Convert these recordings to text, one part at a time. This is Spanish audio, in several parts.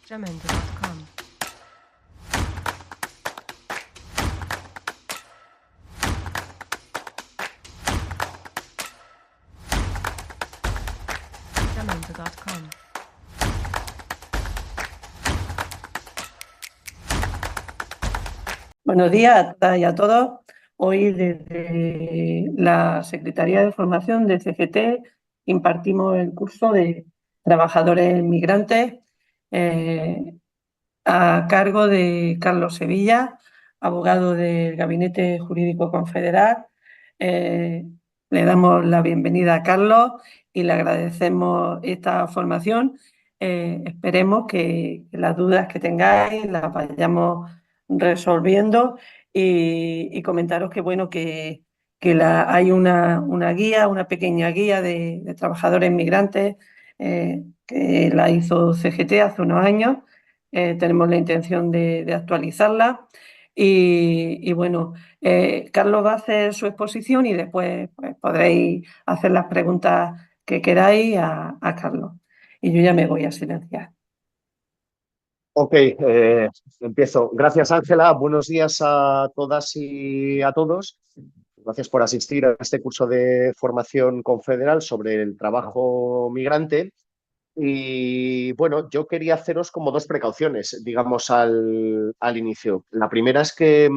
Jamendo.com. Jamendo.com. Buenos días a todas y a todos. Hoy desde la Secretaría de Formación de CGT impartimos el curso de trabajadores migrantes eh, a cargo de Carlos Sevilla, abogado del Gabinete Jurídico Confederal. Eh, Le damos la bienvenida a Carlos y le agradecemos esta formación. Esperemos que las dudas que tengáis las vayamos resolviendo y comentaros que bueno hay una guía, una pequeña guía de trabajadores migrantes que la hizo CGT hace unos años. Tenemos la intención de actualizarla y bueno, Carlos va a hacer su exposición y después pues, podréis hacer las preguntas que queráis a Carlos. Y yo ya me voy a silenciar. Ok, empiezo. Gracias, Ángela. Buenos días a todas y a todos. Gracias por asistir a este curso de formación confederal sobre el trabajo migrante. Y bueno, yo quería haceros como dos precauciones, digamos, al inicio. La primera es que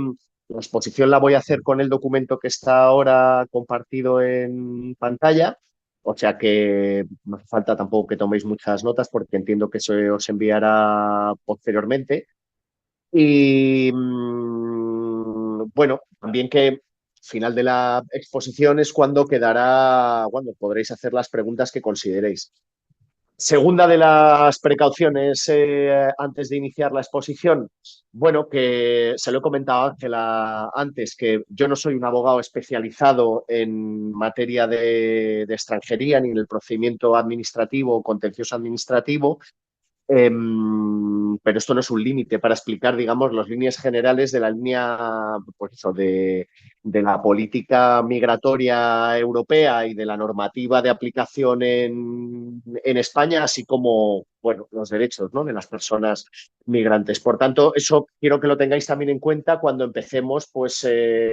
la exposición la voy a hacer con el documento que está ahora compartido en pantalla, o sea que no hace falta tampoco que toméis muchas notas porque entiendo que se os enviará posteriormente. Y bueno, también que al final de la exposición es cuando quedará, cuando podréis hacer las preguntas que consideréis. Segunda de las precauciones antes de iniciar la exposición, bueno, que se lo he comentado a Ángela antes, que yo no soy un abogado especializado en materia de extranjería ni en el procedimiento administrativo o contencioso administrativo, pero esto no es un límite para explicar, digamos, las líneas generales de la línea, pues eso, de la política migratoria europea y de la normativa de aplicación en España, así como, bueno, los derechos, ¿no?, de las personas migrantes. Por tanto, eso quiero que lo tengáis también en cuenta cuando empecemos, pues,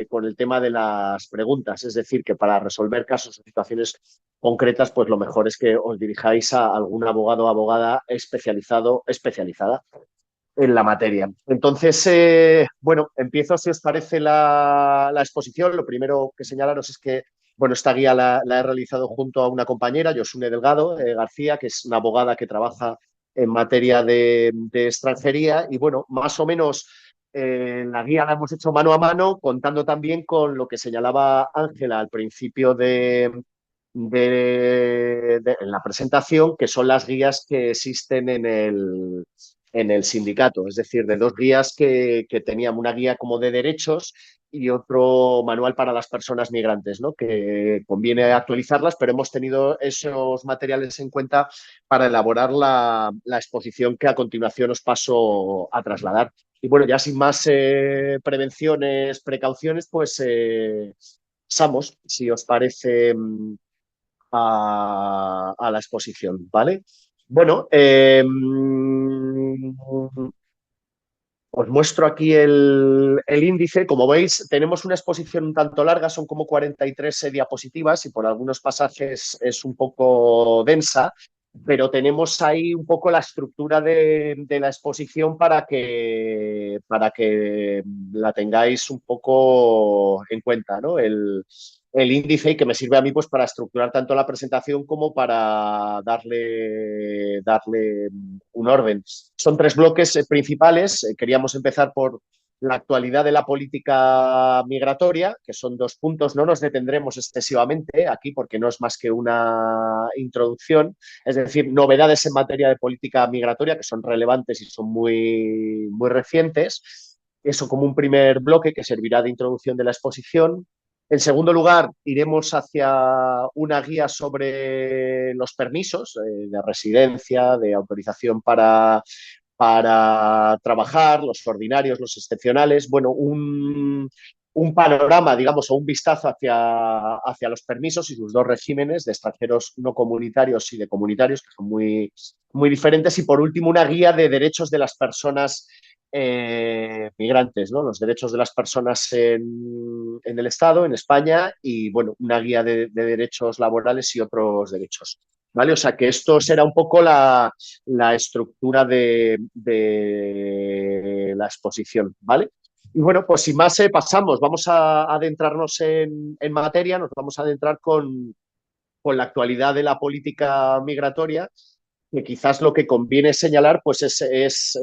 con el tema de las preguntas. Es decir, que para resolver casos o situaciones concretas, pues lo mejor es que os dirijáis a algún abogado o abogada especializada en la materia. Entonces, bueno, empiezo si os parece la exposición. Lo primero que señalaros es que, bueno, esta guía la he realizado junto a una compañera, Josune Delgado García, que es una abogada que trabaja en materia de extranjería y, bueno, más o menos la guía la hemos hecho mano a mano, contando también con lo que señalaba Ángela al principio en la presentación, que son las guías que existen en el sindicato, es decir, de dos guías que teníamos, una guía como de derechos y otro manual para las personas migrantes, ¿no?, que conviene actualizarlas, pero hemos tenido esos materiales en cuenta para elaborar la exposición que a continuación os paso a trasladar. Y bueno, ya sin más prevenciones, precauciones, pues pasamos, si os parece, a la exposición, ¿vale? Bueno, os muestro aquí el índice. Como veis, tenemos una exposición un tanto larga, son como 43 diapositivas y por algunos pasajes es un poco densa, pero tenemos ahí un poco la estructura de la exposición para que la tengáis un poco en cuenta, ¿no? El índice y que me sirve a mí pues para estructurar tanto la presentación como para darle un orden. Son tres bloques principales. Queríamos empezar por la actualidad de la política migratoria, que son dos puntos. No nos detendremos excesivamente aquí porque no es más que una introducción, es decir, novedades en materia de política migratoria que son relevantes y son muy, muy recientes. Eso como un primer bloque que servirá de introducción de la exposición. En segundo lugar, iremos hacia una guía sobre los permisos de residencia, de autorización para trabajar, los ordinarios, los excepcionales. Bueno, un panorama, digamos, o un vistazo hacia los permisos y sus dos regímenes de extranjeros no comunitarios y de comunitarios, que son muy diferentes. Y por último, una guía de derechos de las personas migrantes, ¿no? Los derechos de las personas en el Estado, en España, y bueno, una guía de derechos laborales y otros derechos. ¿Vale? O sea que esto será un poco la estructura de la exposición, ¿vale? Y bueno, pues sin más pasamos, vamos a adentrarnos en materia, nos vamos a adentrar con la actualidad de la política migratoria, que quizás lo que conviene señalar pues es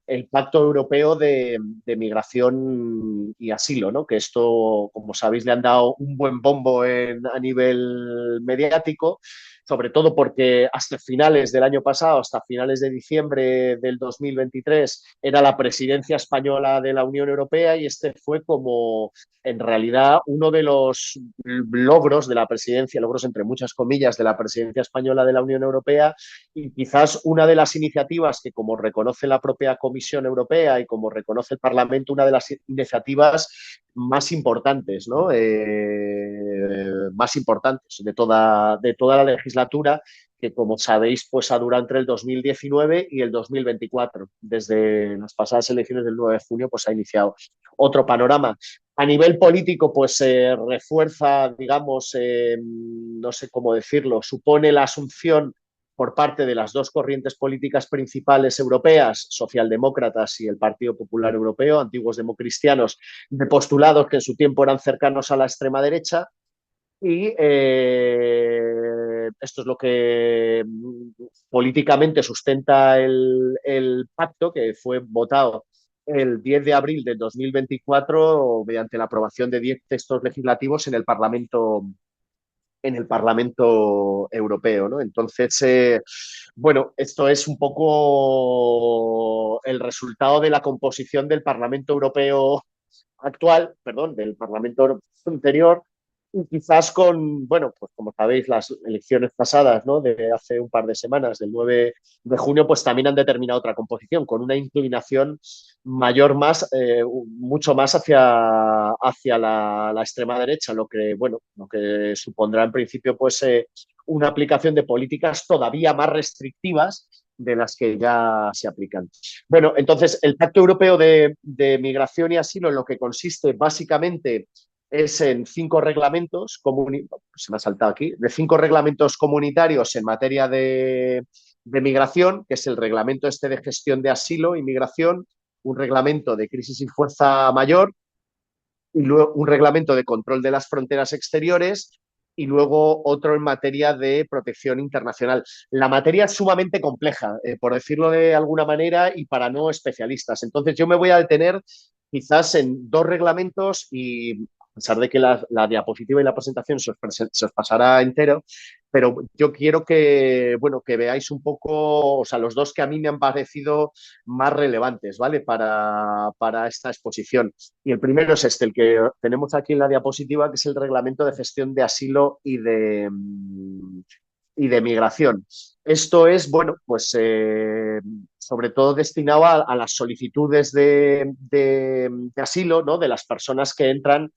el Pacto Europeo de Migración y Asilo, ¿no? Que esto, como sabéis, le han dado un buen bombo a nivel mediático, sobre todo porque hasta finales del año pasado, hasta finales de diciembre del 2023, era la presidencia española de la Unión Europea y este fue como en realidad uno de los logros de la presidencia, logros entre muchas comillas, de la presidencia española de la Unión Europea y quizás una de las iniciativas que, como reconoce la propia Comisión Europea y como reconoce el Parlamento, una de las iniciativas más importantes, ¿no? Más importantes de toda la legislatura, que como sabéis pues ha durado entre el 2019 y el 2024. Desde las pasadas elecciones del 9 de junio pues ha iniciado otro panorama. A nivel político, pues refuerza, digamos, no sé cómo decirlo, supone la asunción por parte de las dos corrientes políticas principales europeas, socialdemócratas y el Partido Popular Europeo, antiguos democristianos, de postulados que en su tiempo eran cercanos a la extrema derecha. Y esto es lo que políticamente sustenta el pacto que fue votado el 10 de abril de 2024 mediante la aprobación de 10 textos legislativos en el Parlamento Europeo, ¿no? Entonces, bueno, esto es un poco el resultado de la composición del Parlamento Europeo actual, perdón, del Parlamento anterior, y quizás con, bueno, pues como sabéis, las elecciones pasadas, ¿no? De hace un par de semanas, del 9 de junio, pues también han determinado otra composición, con una inclinación mayor más, mucho más hacia la extrema derecha, lo que supondrá en principio, pues, una aplicación de políticas todavía más restrictivas de las que ya se aplican. Bueno, entonces el Pacto Europeo de Migración y Asilo en lo que consiste básicamente es en 5 reglamentos, se me ha saltado aquí, de 5 reglamentos comunitarios en materia de migración, que es el reglamento este de gestión de asilo y migración, un reglamento de crisis y fuerza mayor, y luego un reglamento de control de las fronteras exteriores y luego otro en materia de protección internacional. La materia es sumamente compleja, por decirlo de alguna manera, y para no especialistas. Entonces yo me voy a detener quizás en 2 reglamentos y a pesar de que la diapositiva y la presentación se os pasará entero, pero yo quiero que, bueno, que veáis un poco, o sea, los 2 que a mí me han parecido más relevantes, ¿vale? Para esta exposición. Y el primero es este, el que tenemos aquí en la diapositiva, que es el Reglamento de Gestión de Asilo y de Migración. Esto es, bueno, pues sobre todo destinado a las solicitudes de asilo, ¿no? De las personas que entran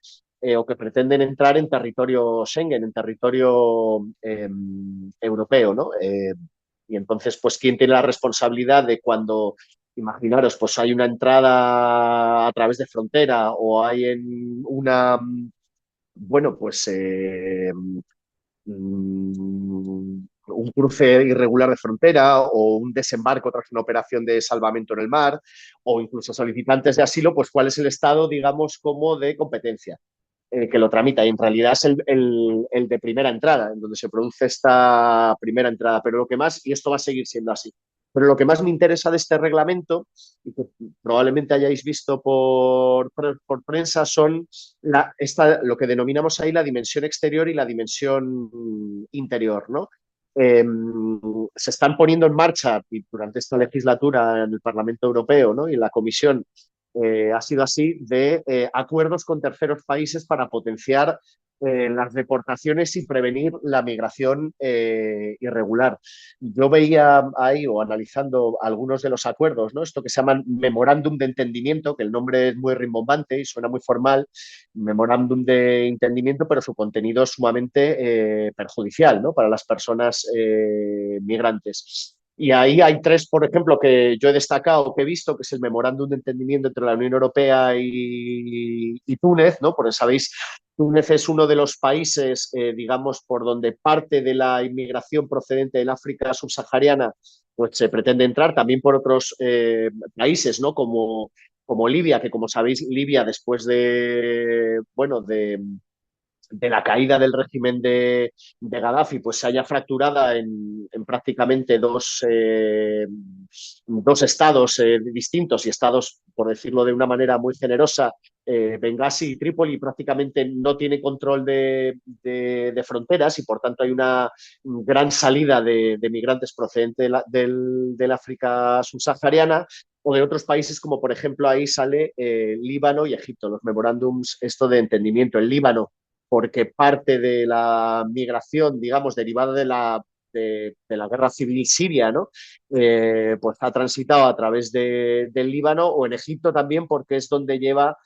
o que pretenden entrar en territorio Schengen, en territorio europeo, ¿no? Y entonces, pues, ¿quién tiene la responsabilidad de cuando, imaginaros, pues hay una entrada a través de frontera o hay en una, bueno, pues un cruce irregular de frontera o un desembarco tras una operación de salvamento en el mar o incluso solicitantes de asilo, pues cuál es el estado, digamos, como de competencia que lo tramita y en realidad es el de primera entrada, en donde se produce esta primera entrada, pero lo que más, y esto va a seguir siendo así, pero lo que más me interesa de este reglamento, y que probablemente hayáis visto por prensa, son lo que denominamos ahí la dimensión exterior y la dimensión interior, ¿no? Eh, Se están poniendo en marcha y durante esta legislatura en el Parlamento Europeo, ¿no? Y en la Comisión ha sido así de acuerdos con terceros países para potenciar las deportaciones y prevenir la migración irregular. Yo veía ahí o analizando algunos de los acuerdos, ¿no? Esto que se llaman memorándum de entendimiento, que el nombre es muy rimbombante y suena muy formal, memorándum de entendimiento, pero su contenido es sumamente perjudicial, ¿no? Para las personas migrantes. Y ahí hay tres, por ejemplo, que yo he destacado, que he visto, que es el memorándum de entendimiento entre la Unión Europea y Túnez, ¿no? Porque sabéis, Túnez es uno de los países, digamos, por donde parte de la inmigración procedente del África subsahariana pues se pretende entrar, también por otros países, ¿no? Como Libia, que como sabéis, Libia después bueno, de la caída del régimen de Gaddafi, pues se haya fracturada en prácticamente dos estados distintos y estados, por decirlo de una manera muy generosa, Benghazi y Trípoli prácticamente no tiene control de fronteras y por tanto hay una gran salida de migrantes procedentes del África subsahariana o de otros países como por ejemplo ahí sale Líbano y Egipto, los memorándums esto de entendimiento. El Líbano porque parte de la migración, digamos, derivada de la guerra civil siria, ¿no? Pues ha transitado a través del Líbano o en Egipto también, porque es donde llega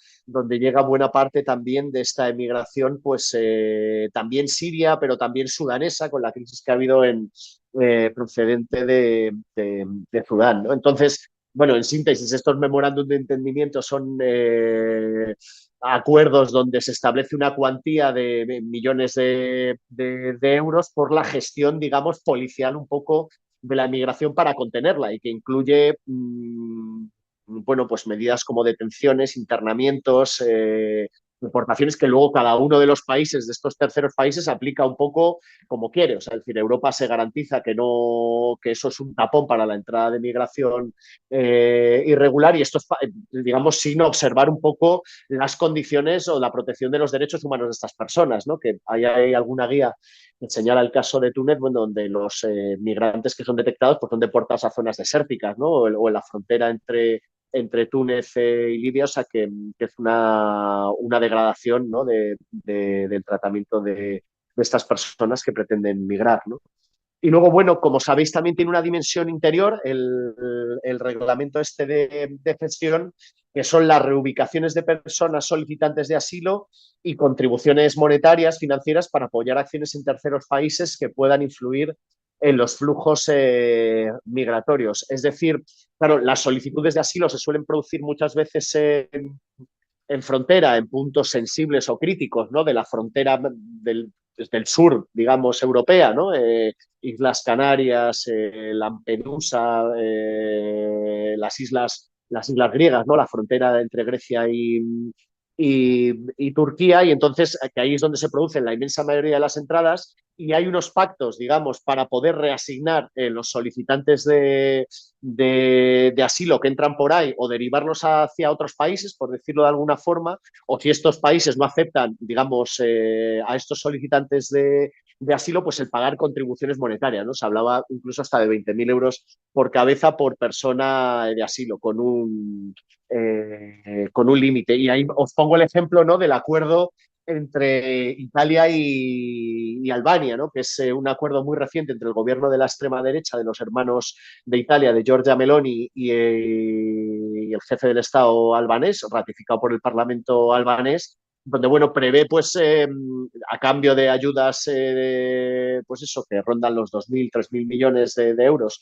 buena parte también de esta emigración, pues también siria, pero también sudanesa, con la crisis que ha habido procedente de Sudán, ¿no? Entonces, bueno, en síntesis, estos memorándum de entendimiento son acuerdos donde se establece una cuantía de millones de euros por la gestión, digamos, policial un poco de la migración para contenerla y que incluye, bueno, pues medidas como detenciones, internamientos, deportaciones que luego cada uno de los países, de estos terceros países, aplica un poco como quiere. O sea, es decir, Europa se garantiza que eso es un tapón para la entrada de migración irregular y esto es, digamos, sin observar un poco las condiciones o la protección de los derechos humanos de estas personas, ¿no? Que hay alguna guía que señala el caso de Túnez, bueno, donde los migrantes que son detectados pues son deportados a zonas desérticas, ¿no? O en la frontera entre Túnez y Libia, o sea que es una degradación, ¿no? Del tratamiento de estas personas que pretenden migrar, ¿no? Y luego, bueno, como sabéis, también tiene una dimensión interior el reglamento este de gestión, que son las reubicaciones de personas solicitantes de asilo y contribuciones monetarias, financieras, para apoyar acciones en terceros países que puedan influir en los flujos migratorios. Es decir, claro, las solicitudes de asilo se suelen producir muchas veces en frontera, en puntos sensibles o críticos, ¿no? De la frontera desde el sur, digamos, europea, ¿no? Islas Canarias, Lampedusa, las islas griegas, ¿no? La frontera entre Grecia y Turquía, y entonces que ahí es donde se producen la inmensa mayoría de las entradas y hay unos pactos, digamos, para poder reasignar los solicitantes de asilo que entran por ahí o derivarlos hacia otros países, por decirlo de alguna forma, o si estos países no aceptan, digamos, a estos solicitantes de asilo, pues el pagar contribuciones monetarias, ¿no? Se hablaba incluso hasta de 20.000 euros por cabeza por persona de asilo, con un límite. Y ahí os pongo el ejemplo, ¿no? Del acuerdo entre Italia y Albania, ¿no? Que es un acuerdo muy reciente entre el gobierno de la extrema derecha de los hermanos de Italia, de Giorgia Meloni y el jefe del Estado albanés, ratificado por el Parlamento albanés, donde bueno, prevé pues a cambio de ayudas pues eso, que rondan los 2.000, 3.000 millones de euros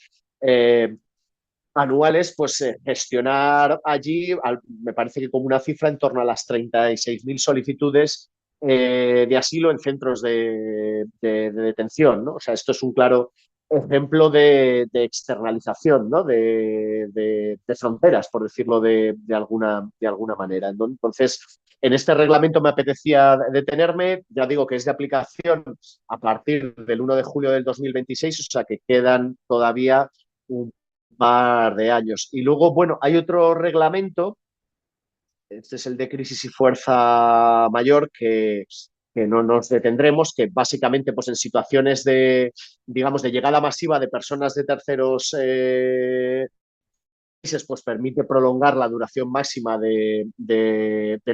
anuales, pues gestionar allí, me parece que como una cifra en torno a las 36.000 solicitudes de asilo en centros de detención, ¿no? O sea, esto es un claro ejemplo de externalización, ¿no? De fronteras, por decirlo de alguna manera, ¿no? Entonces, en este reglamento me apetecía detenerme, ya digo que es de aplicación a partir del 1 de julio del 2026, o sea que quedan todavía un par de años. Y luego, bueno, hay otro reglamento, este es el de crisis y fuerza mayor, que no nos detendremos, que básicamente pues en situaciones digamos, de llegada masiva de personas de terceros pues permite prolongar la duración máxima del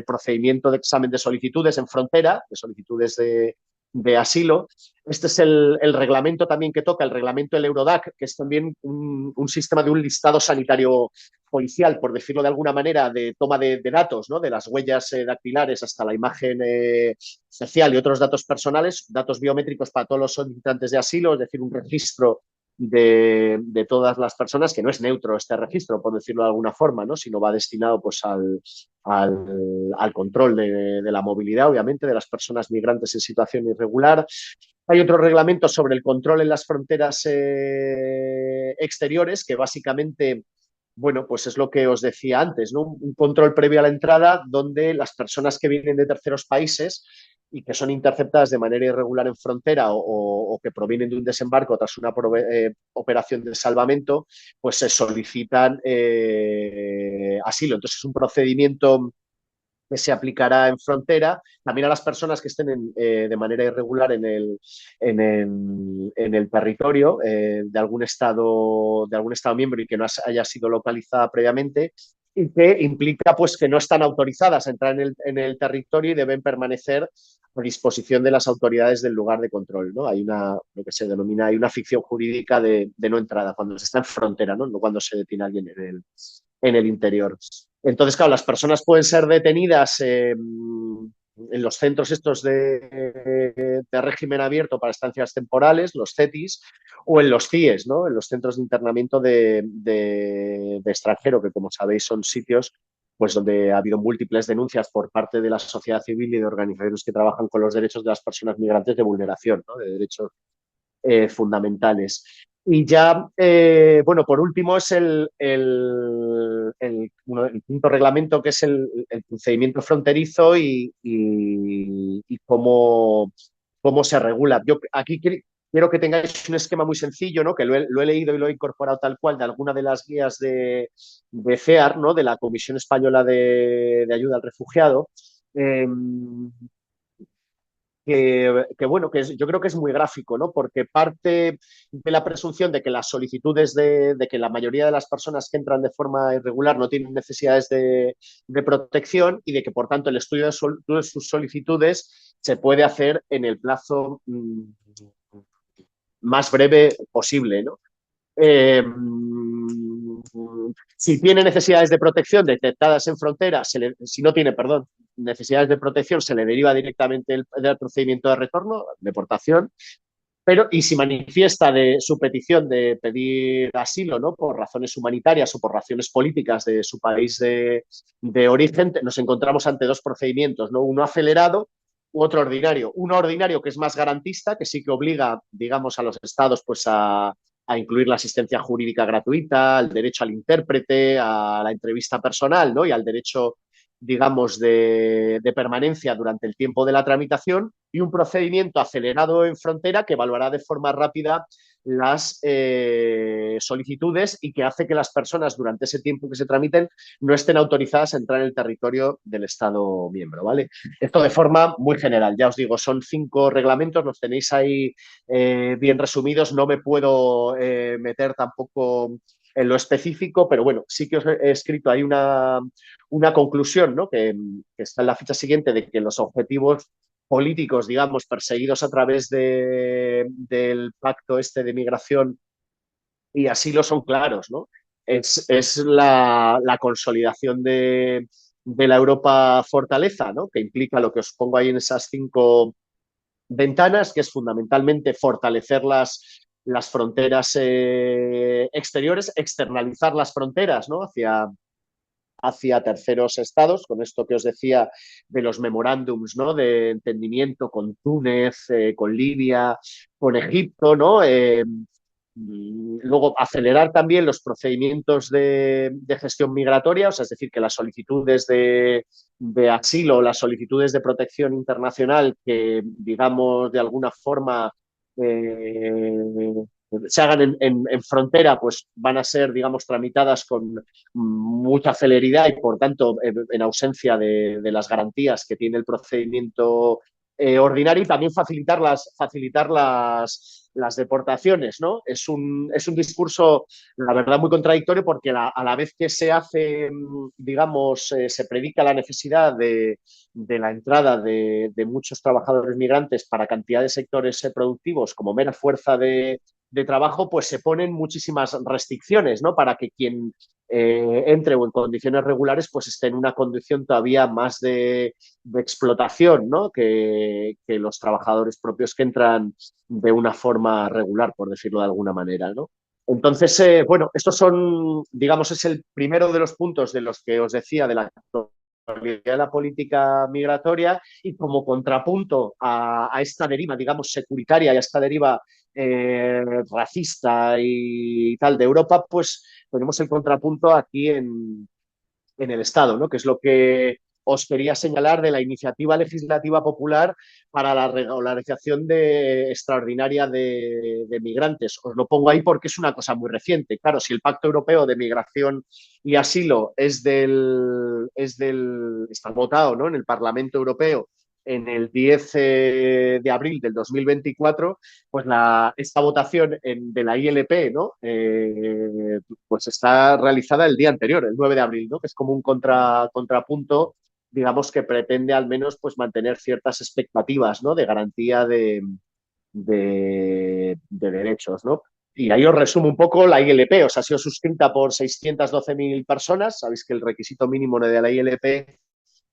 procedimiento de examen de solicitudes en frontera, de solicitudes de asilo. Este es el reglamento también que toca, el reglamento del Eurodac, que es también un sistema de un listado sanitario policial, por decirlo de alguna manera, de toma de datos, ¿no? De las huellas dactilares hasta la imagen facial y otros datos personales, datos biométricos para todos los solicitantes de asilo, es decir, un registro de todas las personas, que no es neutro este registro, por decirlo de alguna forma, ¿no? Sino va destinado pues al control de la movilidad, obviamente, de las personas migrantes en situación irregular. Hay otro reglamento sobre el control en las fronteras exteriores, que básicamente, bueno, pues es lo que os decía antes, ¿no? Un control previo a la entrada donde las personas que vienen de terceros países y que son interceptadas de manera irregular en frontera o que provienen de un desembarco tras una operación de salvamento, pues se solicitan asilo. Entonces es un procedimiento que se aplicará en frontera, también a las personas que estén de manera irregular en el territorio de algún estado miembro y que no haya sido localizada previamente, y que implica pues que no están autorizadas a entrar en el territorio y deben permanecer a disposición de las autoridades del lugar de control, ¿no? Hay lo que se denomina, hay una ficción jurídica de no entrada cuando se está en frontera, ¿no? No cuando se detiene alguien en el interior. Entonces, claro, las personas pueden ser detenidas en los centros estos de régimen abierto para estancias temporales, los CETIs, o en los CIES, ¿no? En los centros de internamiento de extranjero, que como sabéis son sitios pues donde ha habido múltiples denuncias por parte de la sociedad civil y de organizaciones que trabajan con los derechos de las personas migrantes de vulneración, ¿no? De derechos fundamentales. Y ya, bueno, por último es el quinto reglamento, que es el procedimiento fronterizo y cómo se regula. Yo aquí quiero que tengáis un esquema muy sencillo, ¿no? Que lo he leído y lo he incorporado tal cual de alguna de las guías de CEAR, ¿no? De la Comisión Española de Ayuda al Refugiado. Bueno, yo creo que es muy gráfico, ¿no? Porque parte de la presunción de que las solicitudes de que la mayoría de las personas que entran de forma irregular no tienen necesidades de protección y de que, por tanto, el estudio de sus solicitudes se puede hacer en el plazo más breve posible, ¿no? Eh, si tiene necesidades de protección detectadas en frontera, si no tiene, perdón, necesidades de protección, se le deriva directamente del procedimiento de retorno, deportación, pero y si manifiesta de su petición de pedir asilo, ¿no? Por razones humanitarias o por razones políticas de su país de origen, nos encontramos ante dos procedimientos, ¿no? Uno acelerado u otro ordinario. Uno ordinario que es más garantista, que sí que obliga, digamos, a los estados pues a incluir la asistencia jurídica gratuita, al derecho al intérprete, a la entrevista personal, ¿no? Y al derecho, digamos, de permanencia durante el tiempo de la tramitación, y un procedimiento acelerado en frontera que evaluará de forma rápida las solicitudes y que hace que las personas durante ese tiempo que se tramiten no estén autorizadas a entrar en el territorio del Estado miembro, ¿vale? Esto de forma muy general, ya os digo, son 5 reglamentos, los tenéis ahí bien resumidos, no me puedo meter tampoco en lo específico, pero bueno, sí que os he escrito ahí una conclusión, ¿no? Que está en la ficha siguiente, de que los objetivos políticos, digamos, perseguidos a través del pacto este de migración y asilo son claros, ¿no? Es la consolidación de la Europa fortaleza, ¿no? Que implica lo que os pongo ahí en esas 5 ventanas, que es fundamentalmente fortalecer las fronteras exteriores, externalizar las fronteras, ¿no? Hacia terceros estados, con esto que os decía de los memorándums, ¿no? De entendimiento con Túnez, con Libia, con Egipto, ¿no? Luego, acelerar también los procedimientos de gestión migratoria, o sea, es decir, que las solicitudes de asilo, las solicitudes de protección internacional que, digamos, de alguna forma se hagan en frontera, pues van a ser, digamos, tramitadas con mucha celeridad y, por tanto, en ausencia de las garantías que tiene el procedimiento ordinaria y también facilitar las deportaciones, ¿no? Es un discurso, la verdad, muy contradictorio porque a la vez que se hace, digamos, se predica la necesidad de la entrada de muchos trabajadores migrantes para cantidad de sectores productivos como mera fuerza de trabajo, pues se ponen muchísimas restricciones, ¿no? Para que quien entre o en condiciones regulares, pues esté en una condición todavía más de explotación, ¿no? Que los trabajadores propios que entran de una forma regular, por decirlo de alguna manera, ¿no? Entonces, bueno, estos son, digamos, es el primero de los puntos de los que os decía de la actualidad de la política migratoria y como contrapunto a esta deriva, digamos, securitaria y a esta deriva racista y tal de Europa, pues tenemos el contrapunto aquí en el Estado, ¿no? Que es lo que os quería señalar de la iniciativa legislativa popular para la regularización extraordinaria de migrantes. Os lo pongo ahí porque es una cosa muy reciente. Claro, si el Pacto Europeo de Migración y Asilo está votado, ¿no? En el Parlamento Europeo en el 10 de abril del 2024, pues esta votación de la ILP, ¿no? Pues está realizada el día anterior, el 9 de abril, ¿no? Que es como un contrapunto, digamos, que pretende al menos pues, mantener ciertas expectativas, ¿no? De garantía de derechos, ¿no? Y ahí os resumo un poco la ILP, o sea, ha sido suscrita por 612.000 personas, sabéis que el requisito mínimo de la ILP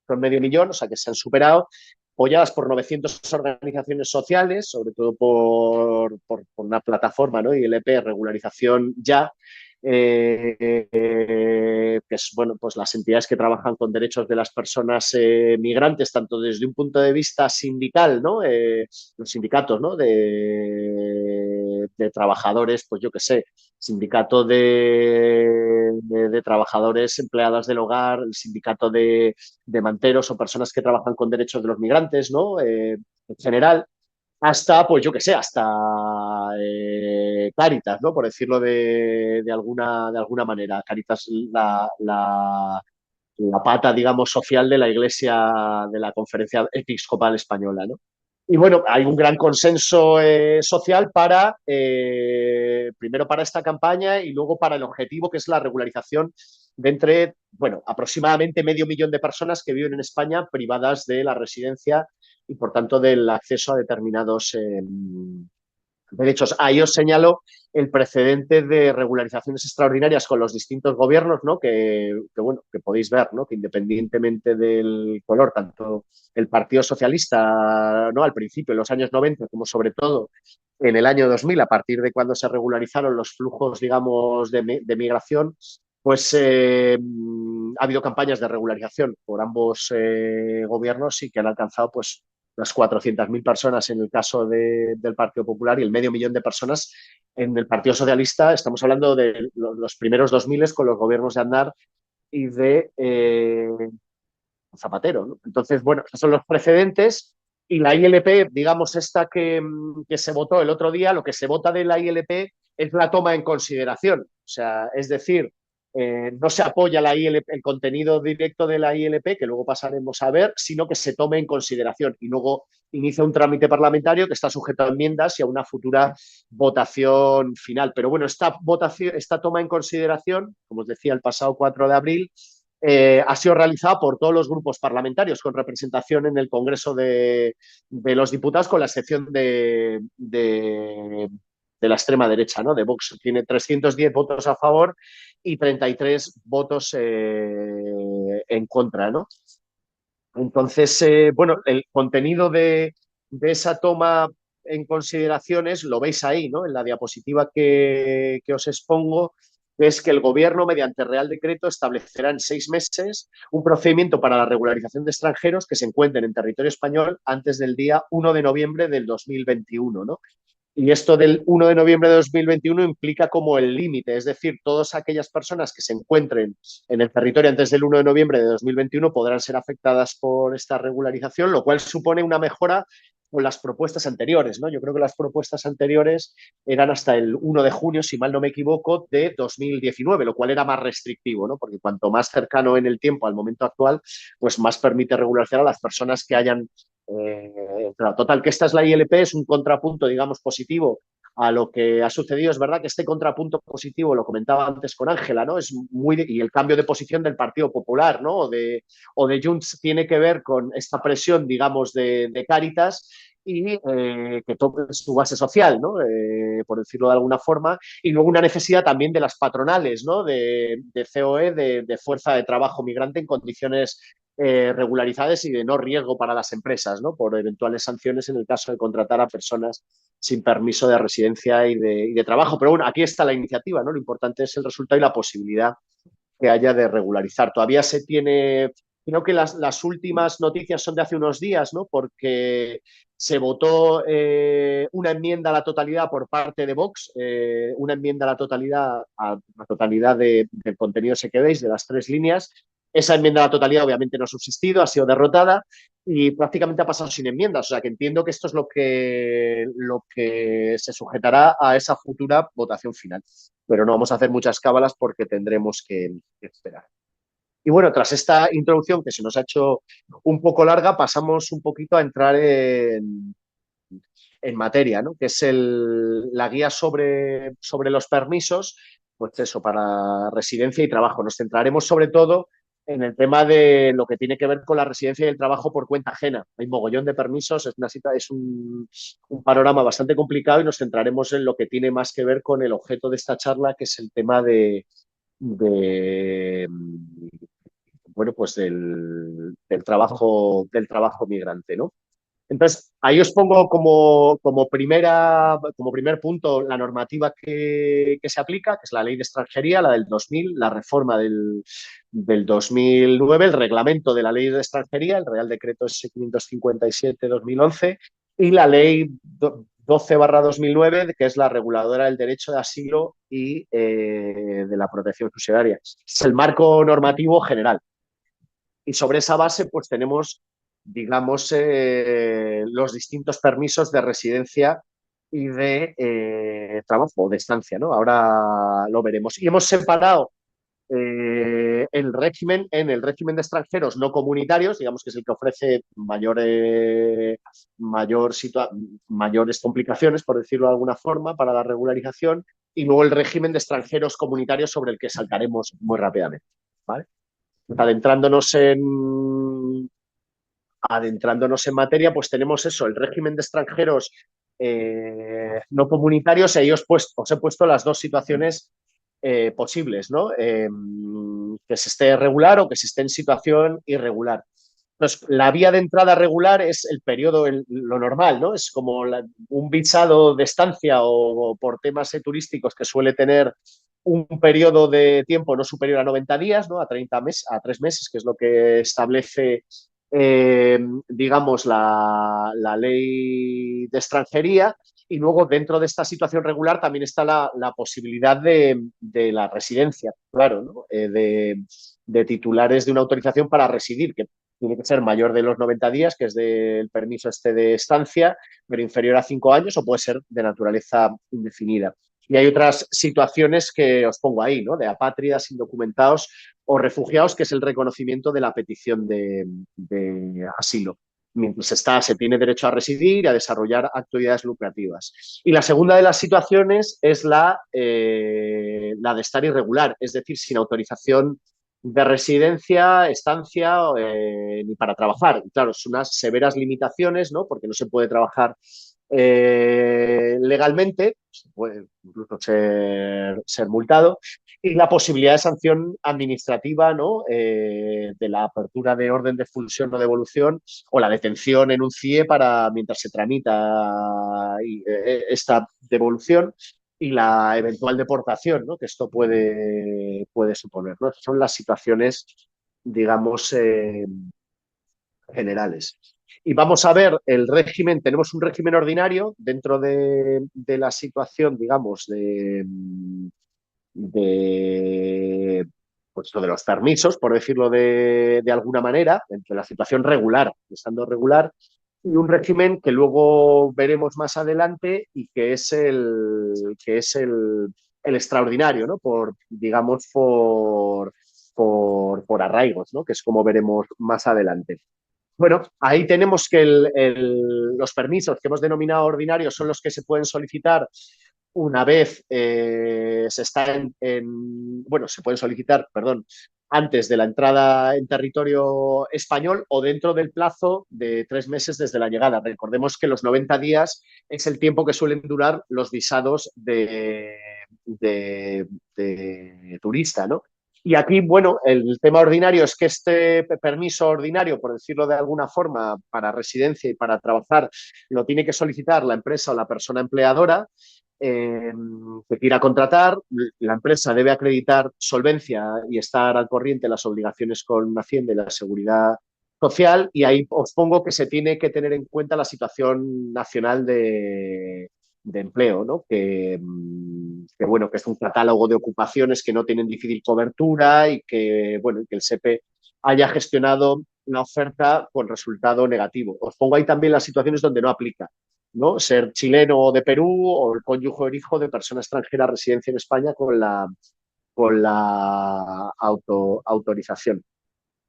son medio millón, o sea que se han superado, apoyadas por 900 organizaciones sociales, sobre todo por una plataforma, ¿no? ILP, Regularización Ya, que es, bueno, pues las entidades que trabajan con derechos de las personas migrantes, tanto desde un punto de vista sindical, ¿no? Los sindicatos, ¿no? De trabajadores, pues yo qué sé, sindicato de trabajadores empleadas del hogar, el sindicato de manteros o personas que trabajan con derechos de los migrantes, ¿no? En general, hasta, pues yo qué sé, hasta Cáritas, ¿no? Por decirlo de alguna manera. Cáritas, la pata, digamos, social de la Iglesia, de la Conferencia Episcopal Española, ¿no? Y bueno, hay un gran consenso social primero para esta campaña y luego para el objetivo que es la regularización de entre, bueno, aproximadamente medio millón de personas que viven en España privadas de la residencia y por tanto del acceso a determinados derechos. Ahí os señalo el precedente de regularizaciones extraordinarias con los distintos gobiernos, ¿no? Bueno, que podéis ver, ¿no? Que independientemente del color, tanto el Partido Socialista, ¿no? Al principio, en los años 90, como sobre todo en el año 2000, a partir de cuando se regularizaron los flujos, digamos, de migración, pues ha habido campañas de regularización por ambos gobiernos y que han alcanzado, pues, unas 400.000 personas en el caso del Partido Popular y el medio millón de personas en el Partido Socialista. Estamos hablando de los primeros 2000 con los gobiernos de Aznar y de Zapatero, ¿no? Entonces, bueno, esos son los precedentes y la ILP, digamos, esta que se votó el otro día, lo que se vota de la ILP es la toma en consideración. O sea, es decir, no se apoya la ILP, el contenido directo de la ILP, que luego pasaremos a ver, sino que se tome en consideración y luego inicia un trámite parlamentario que está sujeto a enmiendas y a una futura votación final. Pero bueno, esta toma en consideración, como os decía, el pasado 4 de abril, ha sido realizada por todos los grupos parlamentarios con representación en el Congreso de los Diputados, con la excepción de la extrema derecha, ¿no? De Vox. Tiene 310 votos a favor y 33 votos en contra, ¿no? Entonces, bueno, el contenido de esa toma en consideraciones lo veis ahí, ¿no? En la diapositiva que os expongo, es que el Gobierno, mediante Real Decreto, establecerá en 6 meses un procedimiento para la regularización de extranjeros que se encuentren en territorio español antes del día 1 de noviembre del 2021, ¿no? Y esto del 1 de noviembre de 2021 implica como el límite, es decir, todas aquellas personas que se encuentren en el territorio antes del 1 de noviembre de 2021 podrán ser afectadas por esta regularización, lo cual supone una mejora con las propuestas anteriores, ¿no? Yo creo que las propuestas anteriores eran hasta el 1 de junio, si mal no me equivoco, de 2019, lo cual era más restrictivo, ¿no? Porque cuanto más cercano en el tiempo al momento actual, pues más permite regularizar a las personas que hayan Claro, total, que esta es la ILP, es un contrapunto, digamos, positivo a lo que ha sucedido. Es verdad que este contrapunto positivo, lo comentaba antes con Ángela, ¿no? Es y el cambio de posición del Partido Popular, ¿no? O de Junts tiene que ver con esta presión, digamos, de Cáritas y que toque su base social, ¿no? Por decirlo de alguna forma, y luego una necesidad también de las patronales, ¿no? De COE, de fuerza de trabajo migrante en condiciones regularizadas y de no riesgo para las empresas, ¿no? Por eventuales sanciones en el caso de contratar a personas sin permiso de residencia y de trabajo. Pero bueno, aquí está la iniciativa, ¿no? Lo importante es el resultado y la posibilidad que haya de regularizar. Todavía se tiene, creo que las últimas noticias son de hace unos días, ¿no? Porque se votó una enmienda a la totalidad por parte de Vox, una enmienda a la totalidad del contenido ese que veis, de las 3 líneas. Esa enmienda a la totalidad obviamente no ha subsistido, ha sido derrotada y prácticamente ha pasado sin enmiendas. O sea que entiendo que esto es lo que se sujetará a esa futura votación final. Pero no vamos a hacer muchas cábalas porque tendremos que esperar. Y bueno, tras esta introducción que se nos ha hecho un poco larga, pasamos un poquito a entrar en materia, ¿no? Que es la guía sobre los permisos, pues eso, para residencia y trabajo. Nos centraremos sobre todo en el tema de lo que tiene que ver con la residencia y el trabajo por cuenta ajena. Hay mogollón de permisos, es un panorama bastante complicado y nos centraremos en lo que tiene más que ver con el objeto de esta charla, que es el tema de bueno, pues del trabajo migrante, ¿no? Entonces, ahí os pongo como primer punto la normativa que se aplica, que es la ley de extranjería, la del 2000, la reforma del 2009, el reglamento de la ley de extranjería, el Real Decreto S. 557-2011, y la ley 12/2009, que es la reguladora del derecho de asilo y de la protección subsidiaria. Es el marco normativo general. Y sobre esa base, pues tenemos, digamos, los distintos permisos de residencia y de trabajo, de estancia, ¿no? Ahora lo veremos. Y hemos separado el régimen de extranjeros no comunitarios, digamos que es el que ofrece mayores complicaciones, por decirlo de alguna forma, para la regularización, y luego el régimen de extranjeros comunitarios sobre el que saltaremos muy rápidamente, ¿vale? Adentrándonos en materia, pues tenemos eso, el régimen de extranjeros no comunitarios, y ahí os he puesto las dos situaciones posibles, ¿no? Que se esté regular o que se esté en situación irregular. Entonces, la vía de entrada regular es el periodo, lo normal, ¿no? Es como un visado de estancia o por temas turísticos que suele tener un periodo de tiempo no superior a 90 días, ¿no? A 30 meses, a 3 meses, que es lo que establece, digamos, la ley de extranjería. Y luego, dentro de esta situación regular, también está la posibilidad de la residencia, claro, ¿no? De titulares de una autorización para residir, que tiene que ser mayor de los 90 días, que es del permiso de estancia, pero inferior a 5 años, o puede ser de naturaleza indefinida. Y hay otras situaciones que os pongo ahí, ¿no? De apátridas, indocumentados o refugiados, que es el reconocimiento de la petición de asilo. Mientras se tiene derecho a residir y a desarrollar actividades lucrativas. Y la segunda de las situaciones es la de estar irregular, es decir, sin autorización de residencia, estancia, ni para trabajar. Y claro, son unas severas limitaciones, ¿no? Porque no se puede trabajar legalmente, se puede incluso ser multado, y la posibilidad de sanción administrativa, ¿no? De la apertura de orden de expulsión o devolución, o la detención en un CIE mientras se tramita esta devolución, y la eventual deportación, ¿no? Que esto puede suponer, ¿no? Son las situaciones, digamos, generales. Y vamos a ver el régimen. Tenemos un régimen ordinario dentro de la situación, digamos, de, pues, de los permisos, por decirlo de alguna manera, entre la situación regular, estando regular, y un régimen que luego veremos más adelante y que es el extraordinario, ¿no? Digamos, por arraigos, ¿no? Que es como veremos más adelante. Bueno, ahí tenemos que los permisos que hemos denominado ordinarios son los que se pueden solicitar una vez se está bueno, se pueden solicitar, perdón, antes de la entrada en territorio español o dentro del plazo de 3 meses desde la llegada. Recordemos que los 90 días es el tiempo que suelen durar los visados de turista, ¿no? Y aquí, bueno, el tema ordinario es que este permiso ordinario, por decirlo de alguna forma, para residencia y para trabajar, lo tiene que solicitar la empresa o la persona empleadora que quiera contratar. La empresa debe acreditar solvencia y estar al corriente de las obligaciones con Hacienda y la Seguridad Social, y ahí os pongo que se tiene que tener en cuenta la situación nacional de empleo, ¿no? Bueno, que es un catálogo de ocupaciones que no tienen difícil cobertura y que, bueno, que el SEPE haya gestionado la oferta con resultado negativo. Os pongo ahí también las situaciones donde no aplica, ¿no? Ser chileno o de Perú, o el cónyuge o hijo de persona extranjera residencia en España con la autorización.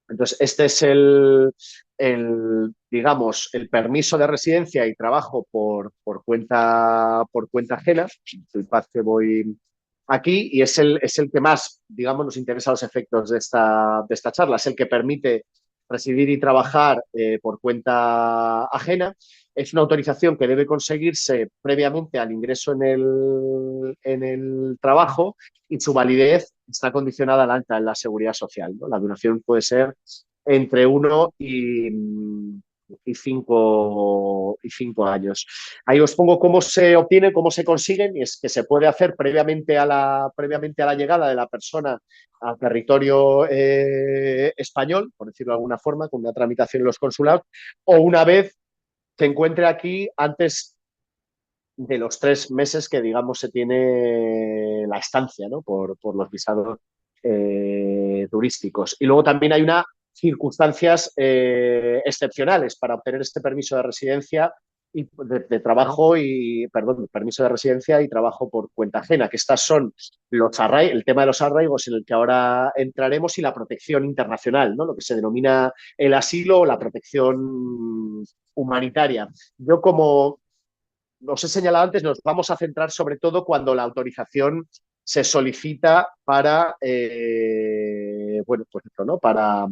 Entonces, este es digamos, el permiso de residencia y trabajo por cuenta ajena, el paz que voy aquí, y es el que más, digamos, nos interesa a los efectos de esta charla. Es el que permite residir y trabajar por cuenta ajena. Es una autorización que debe conseguirse previamente al ingreso en el trabajo, y su validez está condicionada al alta en la seguridad social, ¿no? La duración puede ser entre 1 y 5 años. Ahí os pongo cómo se obtiene, cómo se consiguen, y es que se puede hacer previamente a la llegada de la persona al territorio español, por decirlo de alguna forma, con una tramitación en los consulados, o una vez se encuentre aquí antes de los 3 meses que, digamos, se tiene la estancia, ¿no? por los visados turísticos. Y luego también hay unas circunstancias excepcionales para obtener este permiso de residencia y de trabajo y, perdón, permiso de residencia y trabajo por cuenta ajena, que estas son el tema de los arraigos, en el que ahora entraremos, y la protección internacional, ¿no? Lo que se denomina el asilo o la protección humanitaria. Yo, como os he señalado antes, nos vamos a centrar sobre todo cuando la autorización se solicita para, bueno, pues esto, ¿no? Para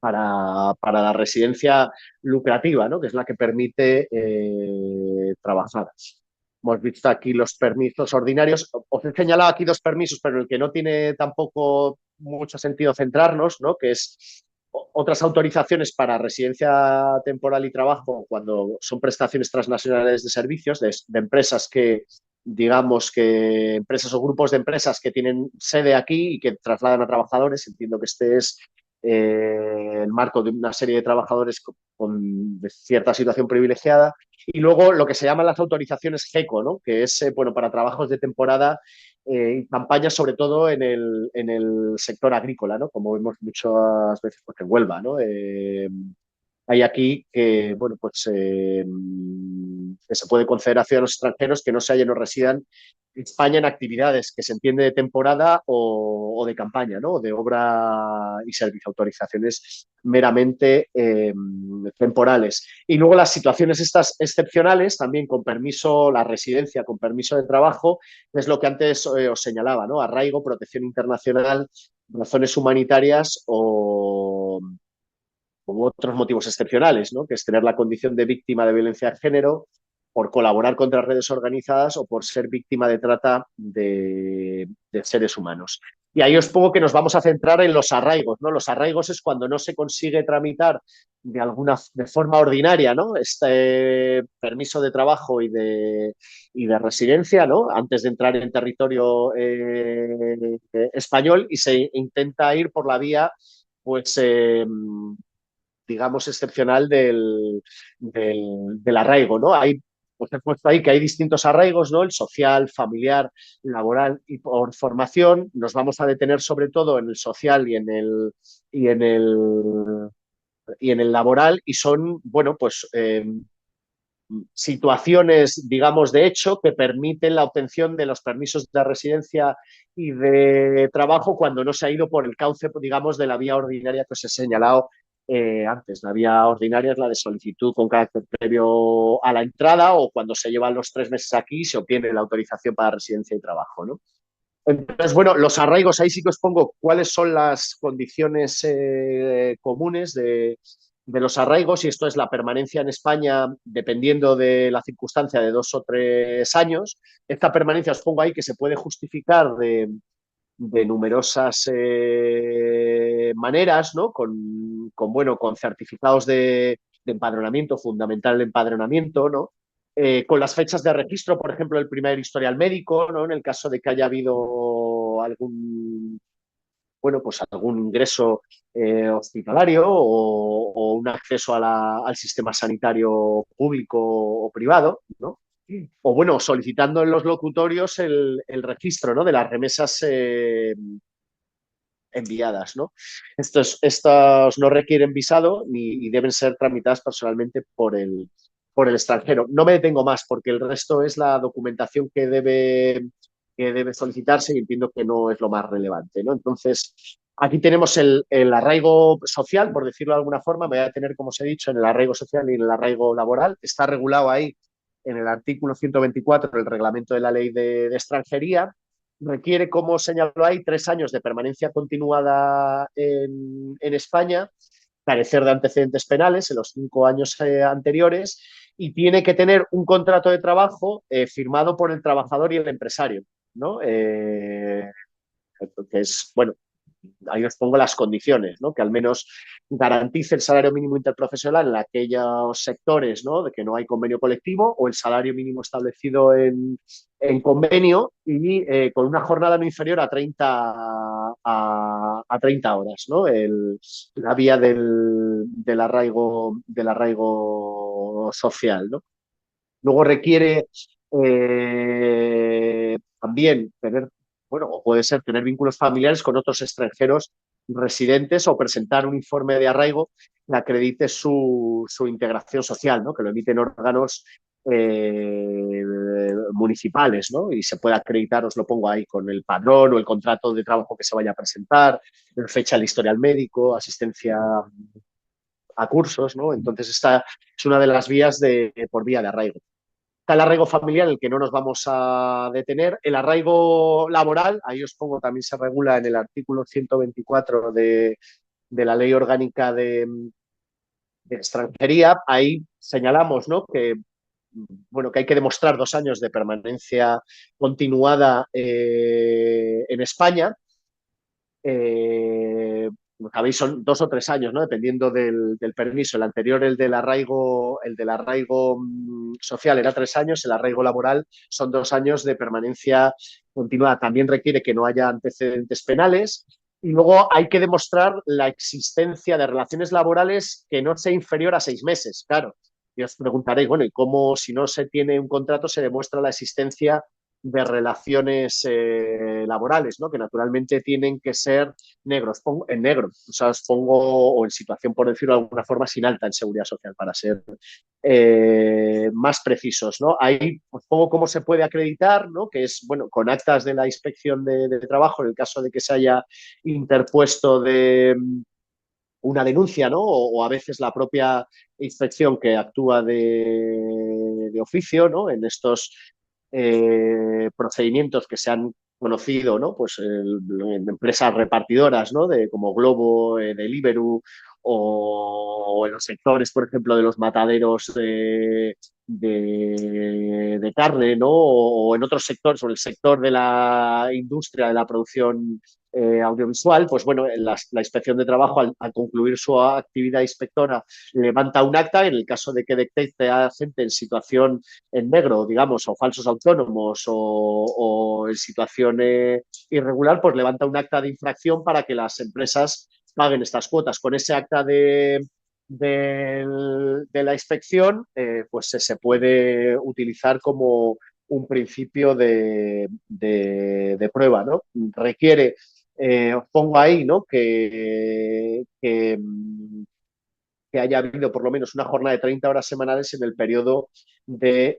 la residencia lucrativa, ¿no? Que es la que permite trabajar. Hemos visto aquí los permisos ordinarios. Os he señalado aquí 2 permisos, pero el que no tiene tampoco mucho sentido centrarnos, ¿no? Que es otras autorizaciones para residencia temporal y trabajo cuando son prestaciones transnacionales de servicios de empresas que, digamos, que empresas o grupos de empresas que tienen sede aquí y que trasladan a trabajadores. Entiendo que este es el marco de una serie de trabajadores de cierta situación privilegiada. Y luego lo que se llaman las autorizaciones GECO, ¿no? Que es bueno, para trabajos de temporada y campañas, sobre todo en el sector agrícola, ¿no? Como vemos muchas veces pues, en Huelva, ¿no? Hay aquí que, bueno, pues, que se puede conceder a ciudadanos extranjeros que no se hallen o residan en España en actividades que se entiende de temporada o de campaña, ¿no? De obra y servicio, autorizaciones meramente temporales. Y luego las situaciones estas excepcionales, también con permiso, la residencia con permiso de trabajo, es lo que antes os señalaba, ¿no? Arraigo, protección internacional, razones humanitarias o otros motivos excepcionales, ¿no? Que es tener la condición de víctima de violencia de género, por colaborar contra redes organizadas o por ser víctima de trata de seres humanos. Y ahí os pongo que nos vamos a centrar en los arraigos, ¿no? Los arraigos es cuando no se consigue tramitar de forma ordinaria, ¿no? Este permiso de trabajo y de residencia, ¿no? Antes de entrar en territorio español, y se intenta ir por la vía, pues, digamos, excepcional del arraigo, ¿no? Pues he puesto ahí que hay distintos arraigos, ¿no? El social, familiar, laboral y por formación. Nos vamos a detener sobre todo en el social y en el laboral, y son, bueno, pues situaciones, digamos, de hecho que permiten la obtención de los permisos de residencia y de trabajo cuando no se ha ido por el cauce, digamos, de la vía ordinaria que os he señalado antes. La vía ordinaria es la de solicitud con carácter previo a la entrada o cuando se llevan los 3 meses aquí se obtiene la autorización para residencia y trabajo, ¿no? Entonces, bueno, los arraigos, ahí sí que os pongo cuáles son las condiciones comunes de los arraigos, y esto es la permanencia en España, dependiendo de la circunstancia, de 2 o 3 años. Esta permanencia os pongo ahí que se puede justificar de numerosas maneras, ¿no? Bueno, con certificados de empadronamiento, fundamental el empadronamiento, ¿no? Con las fechas de registro, por ejemplo, el primer historial médico, ¿no? En el caso de que haya habido algún ingreso hospitalario o un acceso al sistema sanitario público o privado, ¿no? O bueno, solicitando en los locutorios el registro, ¿no? De las remesas enviadas, ¿no? Estos no requieren visado y deben ser tramitadas personalmente por el extranjero. No me detengo más porque el resto es la documentación que debe solicitarse y entiendo que no es lo más relevante, ¿no? Entonces, aquí tenemos el arraigo social, por decirlo de alguna forma. Me voy a tener, como os he dicho, en el arraigo social y en el arraigo laboral. Está regulado ahí en el artículo 124 del reglamento de la ley de extranjería. Requiere, como señaló ahí, 3 años de permanencia continuada en España, carecer de antecedentes penales en los 5 años anteriores y tiene que tener un contrato de trabajo firmado por el trabajador y el empresario, ¿no? Que es, bueno, ahí os pongo las condiciones, ¿no? Que al menos garantice el salario mínimo interprofesional en aquellos sectores, ¿no? De que no hay convenio colectivo o el salario mínimo establecido en convenio y con una jornada no inferior a 30 horas, ¿no? La vía del arraigo social, ¿no? Luego requiere también tener, bueno, o puede ser tener vínculos familiares con otros extranjeros residentes o presentar un informe de arraigo que acredite su integración social, ¿no? Que lo emiten órganos municipales, ¿no? Y se puede acreditar, os lo pongo ahí, con el padrón o el contrato de trabajo que se vaya a presentar, fecha del historial médico, asistencia a cursos, ¿no? Entonces esta es una de las vías por vía de arraigo. Está el arraigo familiar, en el que no nos vamos a detener. El arraigo laboral, ahí os pongo, también se regula en el artículo 124 de la Ley Orgánica de Extranjería. Ahí señalamos, ¿no? Que hay que demostrar 2 años de permanencia continuada en España. Sabéis, son 2 o 3 años, ¿no? Dependiendo del permiso. El anterior, el del arraigo social, era 3 años. El arraigo laboral son 2 años de permanencia continuada. También requiere que no haya antecedentes penales. Y luego hay que demostrar la existencia de relaciones laborales que no sea inferior a 6 meses. Claro. Y os preguntaréis, bueno, ¿y cómo, si no se tiene un contrato, se demuestra la existencia de relaciones laborales, ¿no? Que naturalmente tienen que ser en negro, o sea, os pongo, o en situación, por decirlo de alguna forma, sin alta en seguridad social, para ser más precisos, ¿no? Ahí os pongo cómo se puede acreditar, ¿no? Que es, bueno, con actas de la inspección de trabajo, en el caso de que se haya interpuesto una denuncia, ¿no? O a veces la propia inspección que actúa de oficio, ¿no? En estos procedimientos que se han conocido, ¿no? Pues en empresas repartidoras, ¿no? Como Globo, Deliveroo, o en los sectores, por ejemplo, de los mataderos de carne, ¿no? O en otros sectores, o el sector de la industria de la producción audiovisual. Pues bueno, la inspección de trabajo, al concluir su actividad inspectora, levanta un acta. En el caso de que detecte a gente en situación en negro, digamos, o falsos autónomos, o en situación irregular, pues levanta un acta de infracción para que las empresas paguen estas cuotas. Con ese acta de la inspección, pues se puede utilizar como un principio de prueba, ¿no? Requiere, os pongo ahí, ¿no? Que haya habido por lo menos una jornada de 30 horas semanales en el periodo de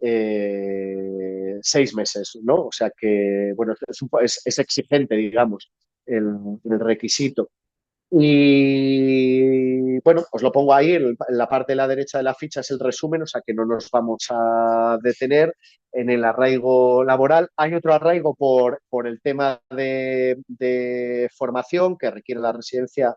6 meses, ¿no? O sea que, bueno, es exigente, digamos, el requisito. Y bueno, os lo pongo ahí, en la parte de la derecha de la ficha es el resumen, o sea que no nos vamos a detener en el arraigo laboral. Hay otro arraigo por el tema de formación que requiere la residencia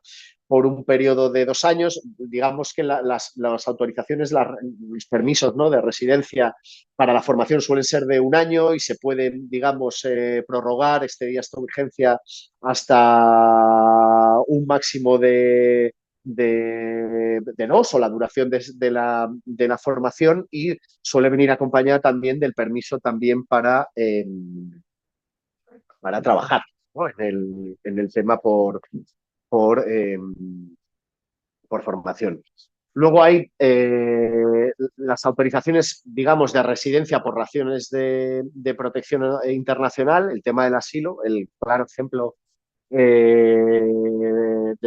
por un periodo de 2 años. Digamos que las autorizaciones, los permisos, ¿no?, de residencia para la formación suelen ser de 1 año y se pueden, digamos, prorrogar esta vigencia hasta un máximo de 2 o la duración de la formación, y suele venir acompañada también del permiso también para trabajar, ¿no?, en el tema por, eh, por formación. Luego hay las autorizaciones, digamos, de residencia por razones de protección internacional, el tema del asilo, el claro ejemplo de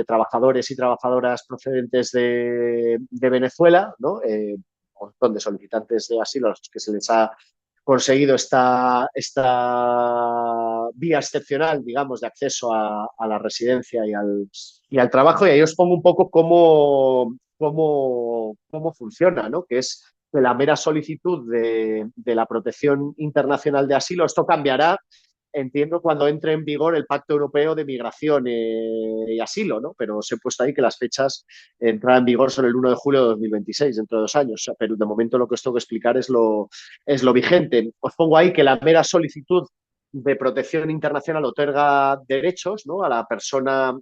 trabajadores y trabajadoras procedentes de Venezuela, ¿no? Un montón de solicitantes de asilo a los que se les ha conseguido esta vía excepcional, digamos, de acceso a la residencia y al trabajo. Y ahí os pongo un poco cómo funciona, ¿no? Que es de la mera solicitud de la protección internacional de asilo. Esto cambiará, entiendo, cuando entre en vigor el Pacto Europeo de Migración y Asilo, ¿no? Pero os he puesto ahí que las fechas de entrada en vigor son el 1 de julio de 2026, dentro de 2 años. O sea, pero de momento lo que os tengo que explicar es lo vigente. Os pongo ahí que la mera solicitud de protección internacional otorga derechos, ¿no?, a la persona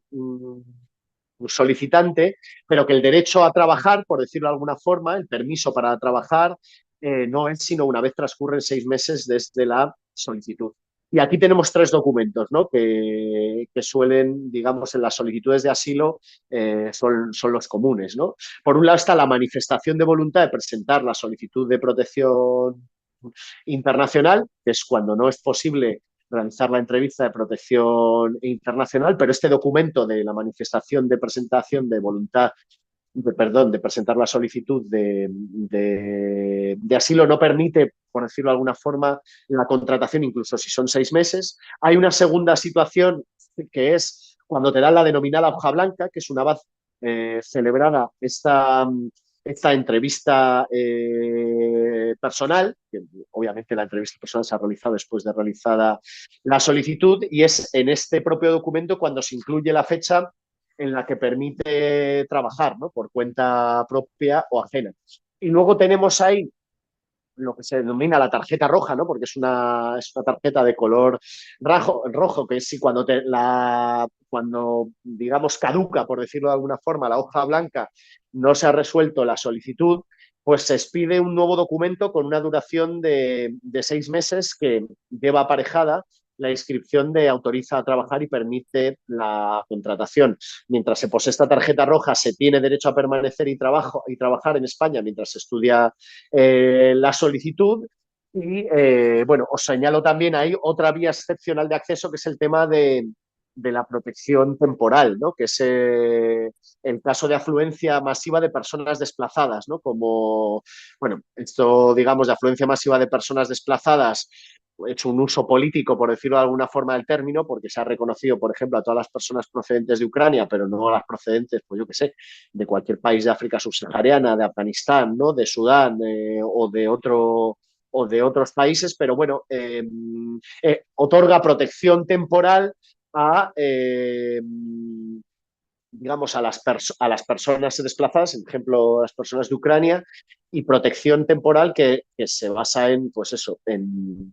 solicitante, pero que el derecho a trabajar, por decirlo de alguna forma, el permiso para trabajar, no es sino una vez transcurren 6 meses desde la solicitud. Y aquí tenemos 3 documentos, ¿no?, que suelen, digamos, en las solicitudes de asilo son los comunes, ¿no? Por un lado está la manifestación de voluntad de presentar la solicitud de protección internacional, que es cuando no es posible realizar la entrevista de protección internacional, pero este documento de la manifestación de presentación de voluntad, de presentar la solicitud de asilo no permite, por decirlo de alguna forma, la contratación, incluso si son 6 meses. Hay una segunda situación que es cuando te dan la denominada hoja blanca, que es una vez celebrada esta entrevista personal, que obviamente la entrevista personal se ha realizado después de realizada la solicitud, y es en este propio documento cuando se incluye la fecha en la que permite trabajar, ¿no?, por cuenta propia o ajena. Y luego tenemos ahí lo que se denomina la tarjeta roja, ¿no?, porque es una tarjeta de color rojo, que es si cuando, digamos, caduca, por decirlo de alguna forma, la hoja blanca, no se ha resuelto la solicitud, pues se expide un nuevo documento con una duración de 6 meses que lleva aparejada la inscripción de autoriza a trabajar y permite la contratación. Mientras se posee esta tarjeta roja, se tiene derecho a permanecer y trabajar en España mientras se estudia la solicitud. Y bueno, os señalo también ahí otra vía excepcional de acceso, que es el tema de la protección temporal, ¿no?, que es el caso de afluencia masiva de personas desplazadas, ¿no? Como, bueno, esto, digamos, de afluencia masiva de personas desplazadas, he hecho un uso político, por decirlo de alguna forma, del término, porque se ha reconocido, por ejemplo, a todas las personas procedentes de Ucrania, pero no a las procedentes, pues yo qué sé, de cualquier país de África subsahariana, de Afganistán, ¿no?, de Sudán o de otros países, pero bueno, otorga protección temporal a, digamos, a las personas desplazadas, por ejemplo, las personas de Ucrania, y protección temporal que se basa en, pues eso, en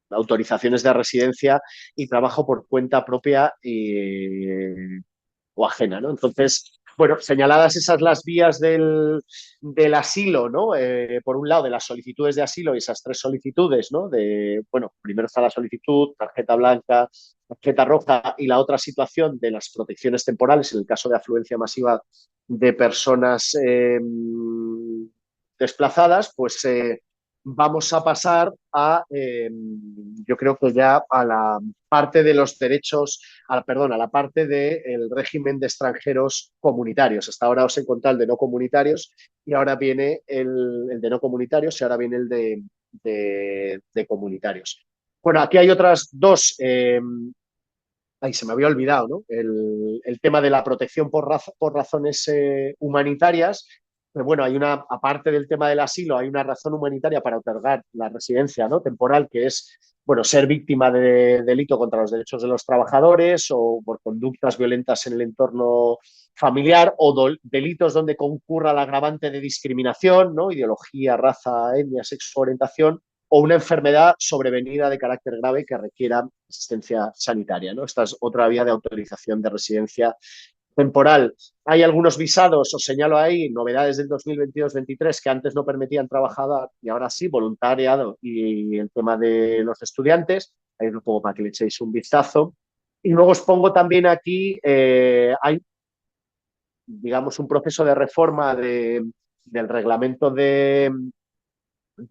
autorizaciones de residencia y trabajo por cuenta propia o ajena, ¿no? Entonces, bueno, señaladas esas las vías del asilo, ¿no? Por un lado, de las solicitudes de asilo y esas 3 solicitudes, ¿no? Bueno, primero está la solicitud, tarjeta blanca, tarjeta roja, y la otra situación de las protecciones temporales en el caso de afluencia masiva de personas desplazadas, pues vamos a pasar yo creo que ya a la parte de los derechos, perdón, a la parte del régimen de extranjeros comunitarios. Hasta ahora os he contado el de no comunitarios y ahora viene el de no comunitarios y ahora viene el de comunitarios. Bueno, aquí hay otras dos Ay, se me había olvidado, ¿no? El tema de la protección por razones humanitarias. Pero bueno, aparte del tema del asilo, hay una razón humanitaria para otorgar la residencia, ¿no?, temporal, que es, bueno, ser víctima de delito contra los derechos de los trabajadores o por conductas violentas en el entorno familiar o delitos donde concurra el agravante de discriminación, ¿no?, ideología, raza, etnia, sexo, orientación, o una enfermedad sobrevenida de carácter grave que requiera asistencia sanitaria, ¿no? Esta es otra vía de autorización de residencia temporal. Hay algunos visados, os señalo ahí, novedades del 2022-23 que antes no permitían trabajar y ahora sí, voluntariado y el tema de los estudiantes. Ahí lo pongo para que le echéis un vistazo. Y luego os pongo también aquí, hay, digamos, un proceso de reforma del reglamento de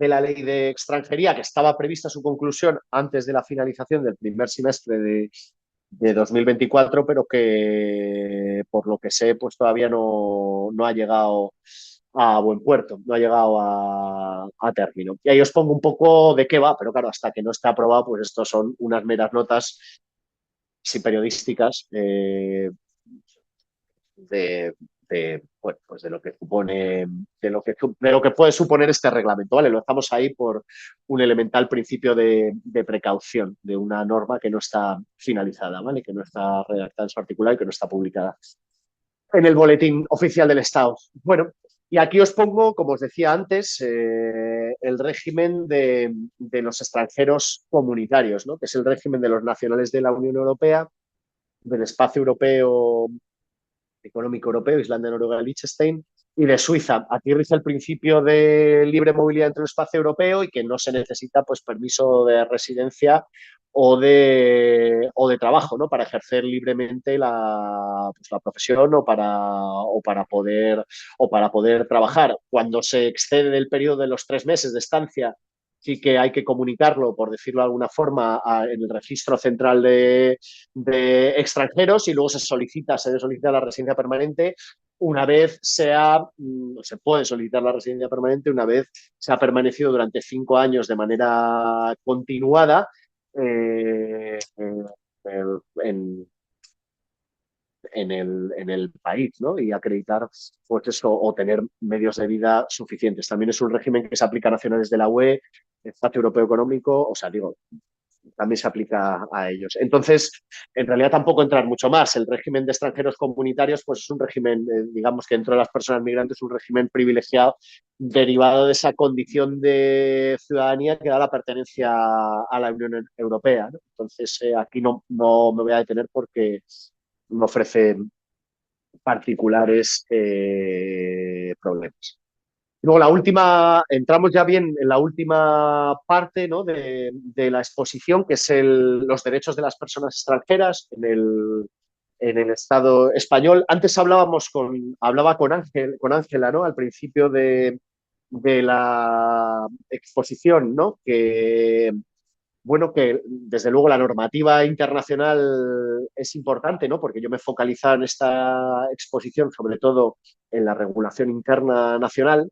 la ley de extranjería que estaba prevista su conclusión antes de la finalización del primer semestre de 2024, pero que por lo que sé, pues todavía no ha llegado a buen puerto, no ha llegado a término. Y ahí os pongo un poco de qué va, pero claro, hasta que no esté aprobado, pues estos son unas meras notas sí, periodísticas de, bueno, pues de lo que supone, de lo que puede suponer este reglamento, ¿vale? Lo dejamos ahí por un elemental principio de precaución de una norma que no está finalizada, ¿vale? Que no está redactada en su articulado y que no está publicada en el boletín oficial del Estado. Bueno, y aquí os pongo, como os decía antes, el régimen de los extranjeros comunitarios, ¿no?, que es el régimen de los nacionales de la Unión Europea, del espacio europeo económico europeo, Islandia, Noruega, Liechtenstein, y de Suiza. Aquí rige el principio de libre movilidad dentro del espacio europeo y que no se necesita, pues, permiso de residencia o de trabajo, ¿no?, para ejercer libremente pues, la profesión o para poder trabajar. Cuando se excede del periodo de los 3 meses de estancia, sí que hay que comunicarlo, por decirlo de alguna forma, en el registro central de extranjeros y luego se debe solicitar la residencia permanente una vez se puede solicitar la residencia permanente una vez se ha permanecido durante 5 años de manera continuada en, en el país, ¿no? Y acreditar, pues eso, o tener medios de vida suficientes. También es un régimen que se aplica a nacionales de la UE, Espacio Europeo Económico, o sea, digo, también se aplica a ellos. Entonces, en realidad tampoco entrar mucho más. El régimen de extranjeros comunitarios, pues es un régimen, digamos que dentro de las personas migrantes, es un régimen privilegiado derivado de esa condición de ciudadanía que da la pertenencia a la Unión Europea, ¿no? Entonces, aquí no me voy a detener porque me ofrece particulares problemas. Luego, entramos ya bien en la última parte, ¿no?, de la exposición, que es los derechos de las personas extranjeras en el Estado español. Antes hablaba con Ángela, ¿no?, al principio de la exposición, ¿no?, que bueno, que desde luego la normativa internacional es importante, ¿no?, porque yo me he focalizado en esta exposición sobre todo en la regulación interna nacional.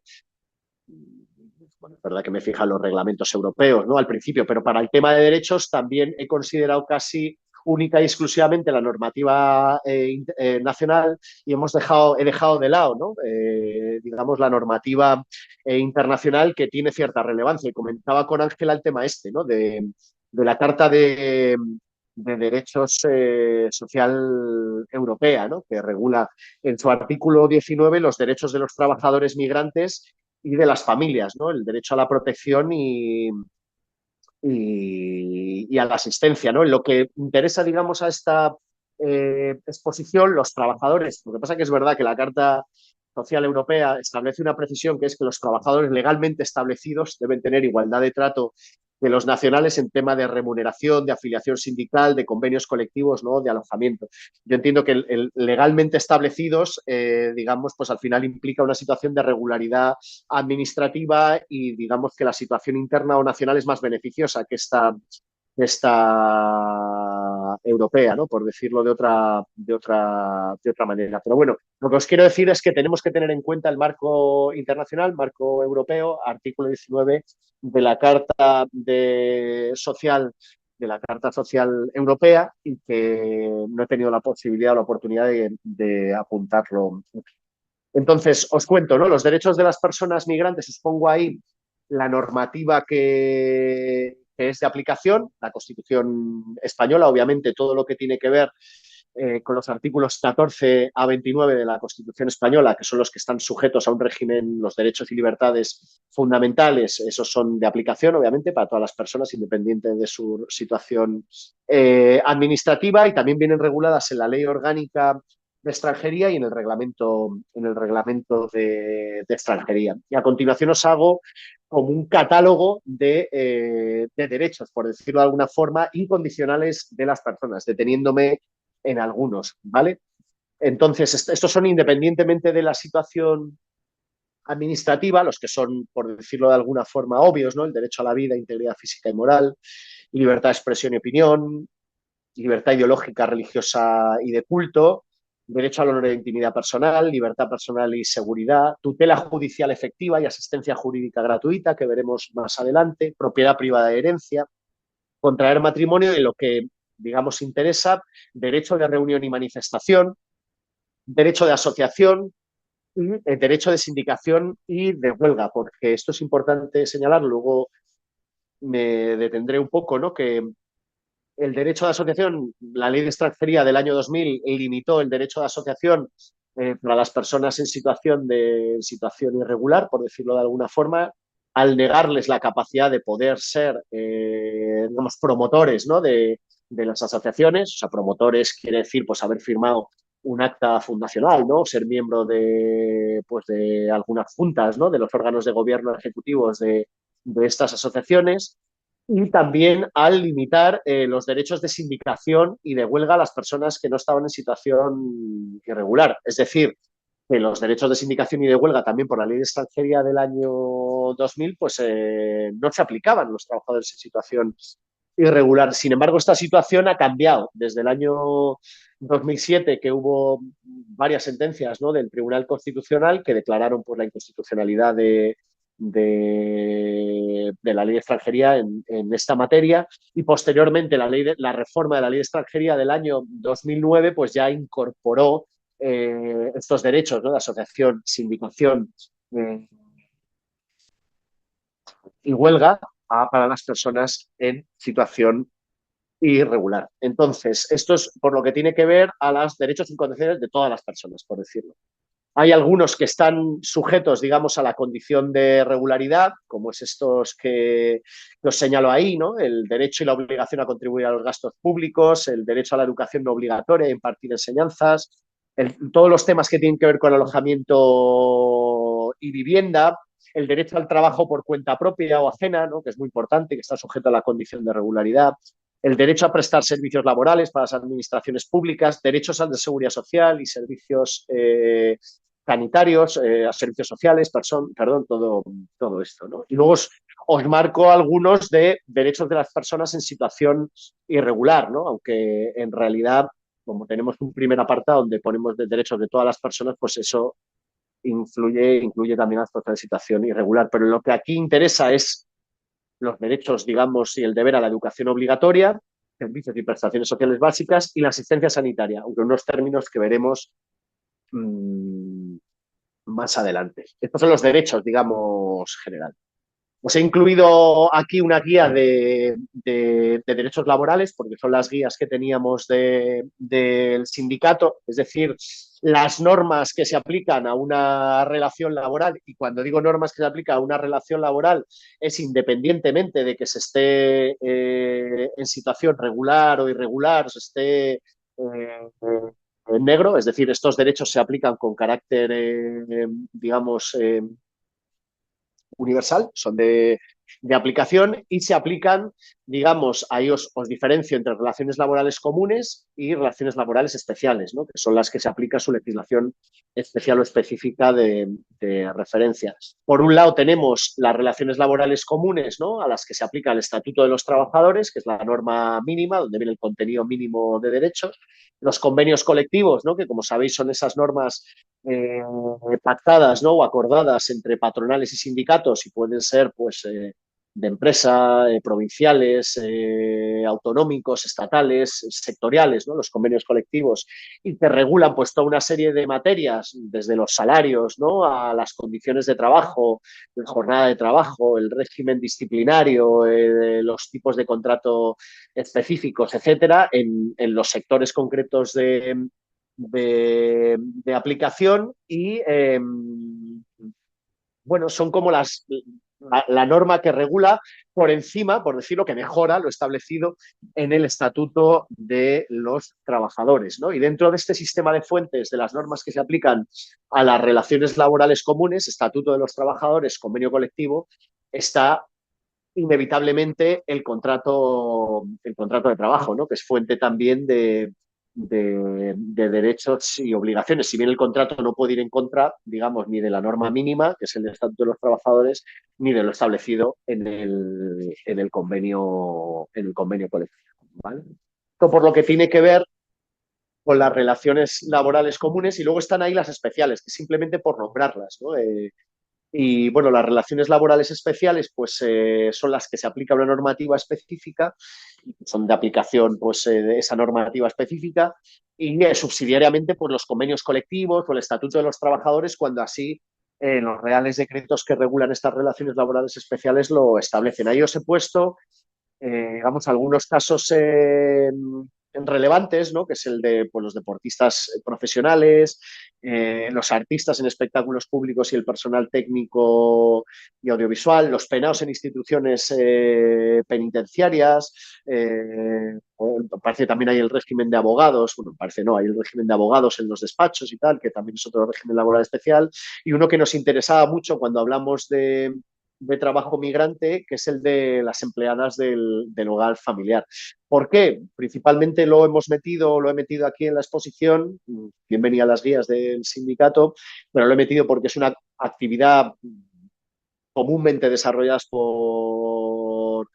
Bueno, es verdad que me fijan los reglamentos europeos, ¿no?, al principio, pero para el tema de derechos también he considerado casi única y exclusivamente la normativa nacional y he dejado de lado, ¿no?, digamos, la normativa internacional que tiene cierta relevancia. Y comentaba con Ángela el tema ¿no?, de la Carta de Derechos Social Europea, ¿no?, que regula en su artículo 19 los derechos de los trabajadores migrantes y de las familias, ¿no?, el derecho a la protección y a la asistencia, ¿no? En lo que interesa, digamos, a esta exposición, los trabajadores. Lo que pasa que es verdad que la Carta Social Europea establece una precisión, que es que los trabajadores legalmente establecidos deben tener igualdad de trato de los nacionales en tema de remuneración, de afiliación sindical, de convenios colectivos, ¿no?, de alojamiento. Yo entiendo que el legalmente establecidos, digamos, pues al final implica una situación de regularidad administrativa y digamos que la situación interna o nacional es más beneficiosa que esta europea, ¿no?, por decirlo de otra manera. Pero bueno, lo que os quiero decir es que tenemos que tener en cuenta el marco internacional, marco europeo, artículo 19 de la Carta Social de la Carta Social Europea y que no he tenido la posibilidad o la oportunidad de apuntarlo. Entonces, os cuento, ¿no? Los derechos de las personas migrantes, os pongo ahí la normativa que es de aplicación, la Constitución española, obviamente todo lo que tiene que ver con los artículos 14 a 29 de la Constitución española, que son los que están sujetos a un régimen, los derechos y libertades fundamentales, esos son de aplicación, obviamente, para todas las personas, independiente de su situación administrativa, y también vienen reguladas en la Ley Orgánica de Extranjería y en el reglamento de extranjería. Y a continuación os hago como un catálogo de derechos, por decirlo de alguna forma, incondicionales de las personas, deteniéndome en algunos, ¿vale? Entonces, estos son independientemente de la situación administrativa, los que son, por decirlo de alguna forma, obvios, ¿no? El derecho a la vida, integridad física y moral, libertad de expresión y opinión, libertad ideológica, religiosa y de culto, derecho al honor e intimidad personal, libertad personal y seguridad, tutela judicial efectiva y asistencia jurídica gratuita, que veremos más adelante, propiedad privada de herencia, contraer matrimonio y lo que, digamos, interesa, derecho de reunión y manifestación, derecho de asociación, y derecho de sindicación y de huelga, porque esto es importante señalar, luego me detendré un poco, ¿no? Que el derecho de asociación, la ley de extranjería del año 2000 limitó el derecho de asociación para las personas en situación irregular, por decirlo de alguna forma, al negarles la capacidad de poder ser, digamos, promotores, ¿no? de las asociaciones. O sea, promotores quiere decir pues haber firmado un acta fundacional, ¿no? Ser miembro pues, de algunas juntas, ¿no? De los órganos de gobierno ejecutivos de estas asociaciones, y también al limitar los derechos de sindicación y de huelga a las personas que no estaban en situación irregular. Es decir, que los derechos de sindicación y de huelga también por la ley de extranjería del año 2000 pues no se aplicaban a los trabajadores en situación irregular. Sin embargo, esta situación ha cambiado desde el año 2007, que hubo varias sentencias, ¿no? Del Tribunal Constitucional que declararon pues, la inconstitucionalidad de la ley de extranjería en esta materia, y posteriormente la reforma de la ley de extranjería del año 2009 pues ya incorporó estos derechos, ¿no? De asociación, sindicación y huelga para las personas en situación irregular. Entonces, esto es por lo que tiene que ver a los derechos incondicionales de todas las personas, por decirlo. Hay algunos que están sujetos, digamos, a la condición de regularidad, como es estos que os señalo ahí, ¿no? El derecho y la obligación a contribuir a los gastos públicos, el derecho a la educación no obligatoria, a impartir enseñanzas, todos los temas que tienen que ver con alojamiento y vivienda, el derecho al trabajo por cuenta propia o ajena, ¿no? Que es muy importante, que está sujeto a la condición de regularidad, el derecho a prestar servicios laborales para las administraciones públicas, derechos al de seguridad social y servicios sanitarios, a servicios sociales, perdón, todo esto, ¿no? Y luego os marco algunos de derechos de las personas en situación irregular, ¿no? Aunque en realidad, como tenemos un primer apartado donde ponemos de derechos de todas las personas, pues eso incluye también a las personas en situación irregular. Pero lo que aquí interesa es los derechos, digamos, y el deber a la educación obligatoria, servicios y prestaciones sociales básicas y la asistencia sanitaria, aunque unos términos que veremos más adelante. Estos son los derechos, digamos, generales. Os he incluido aquí una guía de derechos laborales, porque son las guías que teníamos del sindicato, es decir, las normas que se aplican a una relación laboral. Y cuando digo normas que se aplican a una relación laboral, es independientemente de que se esté en situación regular o irregular, o se esté en negro, es decir, estos derechos se aplican con carácter, digamos, universal, son de aplicación y se aplican, digamos, ahí os diferencio entre relaciones laborales comunes y relaciones laborales especiales, ¿no? Que son las que se aplica su legislación especial o específica de referencia. Por un lado tenemos las relaciones laborales comunes, ¿no? A las que se aplica el Estatuto de los Trabajadores, que es la norma mínima, donde viene el contenido mínimo de derechos. Los convenios colectivos, ¿no? Que como sabéis son esas normas pactadas, ¿no? O acordadas entre patronales y sindicatos y pueden ser pues de empresa, provinciales, autonómicos, estatales, sectoriales, ¿no? Los convenios colectivos, y que regulan pues toda una serie de materias, desde los salarios, ¿no? A las condiciones de trabajo, la jornada de trabajo, el régimen disciplinario, los tipos de contrato específicos, etcétera, en los sectores concretos de aplicación y bueno, son como la norma que regula por encima, por decirlo, que mejora lo establecido en el Estatuto de los Trabajadores, ¿no? Y dentro de este sistema de fuentes de las normas que se aplican a las relaciones laborales comunes, Estatuto de los Trabajadores, convenio colectivo, está inevitablemente el contrato de trabajo, ¿no? Que es fuente también de derechos y obligaciones. Si bien el contrato no puede ir en contra, digamos, ni de la norma mínima, que es el Estatuto de los Trabajadores, ni de lo establecido en el convenio colectivo. ¿Vale? Esto por lo que tiene que ver con las relaciones laborales comunes, y luego están ahí las especiales, que simplemente por nombrarlas, ¿no? Y bueno, las relaciones laborales especiales pues son las que se aplica una normativa específica, son de aplicación pues de esa normativa específica, y subsidiariamente pues los convenios colectivos o el Estatuto de los Trabajadores, cuando así los reales decretos que regulan estas relaciones laborales especiales lo establecen. Ahí os he puesto digamos, algunos casos relevantes, ¿no? Que es el de pues, los deportistas profesionales, los artistas en espectáculos públicos y el personal técnico y audiovisual, los penados en instituciones penitenciarias, parece también hay el régimen de abogados, bueno, parece no, hay el régimen de abogados en los despachos y tal, que también es otro régimen laboral especial, y uno que nos interesaba mucho cuando hablamos de trabajo migrante, que es el de las empleadas del hogar familiar. ¿Por qué? Principalmente lo he metido aquí en la exposición, bienvenida a las guías del sindicato, pero lo he metido porque es una actividad comúnmente desarrolladas por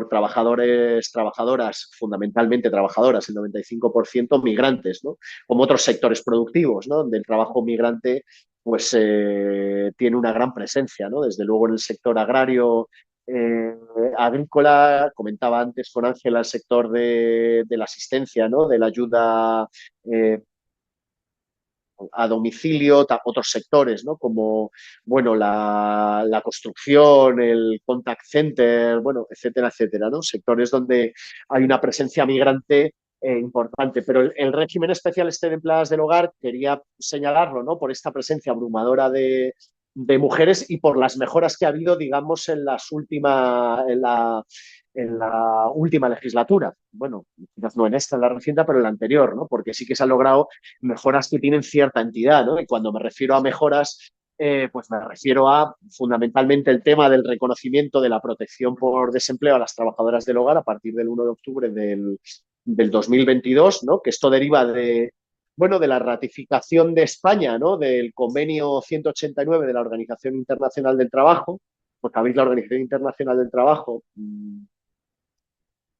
trabajadores, trabajadoras, fundamentalmente trabajadoras, el 95% migrantes, ¿no? Como otros sectores productivos, ¿no? Donde el trabajo migrante pues tiene una gran presencia, ¿no? Desde luego en el sector agrario, eh, agrícola, comentaba antes con Ángela el sector de la asistencia, ¿no? De la ayuda a domicilio, otros sectores, ¿no? Como, bueno, la construcción, el contact center, bueno, etcétera, etcétera, ¿no? Sectores donde hay una presencia migrante importante. Pero el régimen especial este de empleadas del hogar quería señalarlo, ¿no? Por esta presencia abrumadora de mujeres y por las mejoras que ha habido, digamos, en la última legislatura. Bueno, quizás no en esta, en la reciente, pero en la anterior, ¿no? Porque sí que se han logrado mejoras que tienen cierta entidad, ¿no? Y cuando me refiero a mejoras, pues me refiero a fundamentalmente el tema del reconocimiento de la protección por desempleo a las trabajadoras del hogar a partir del 1 de octubre del 2022, ¿no? Que esto deriva bueno, de la ratificación de España, ¿no? Del convenio 189 de la Organización Internacional del Trabajo, porque sabéis, la Organización Internacional del Trabajo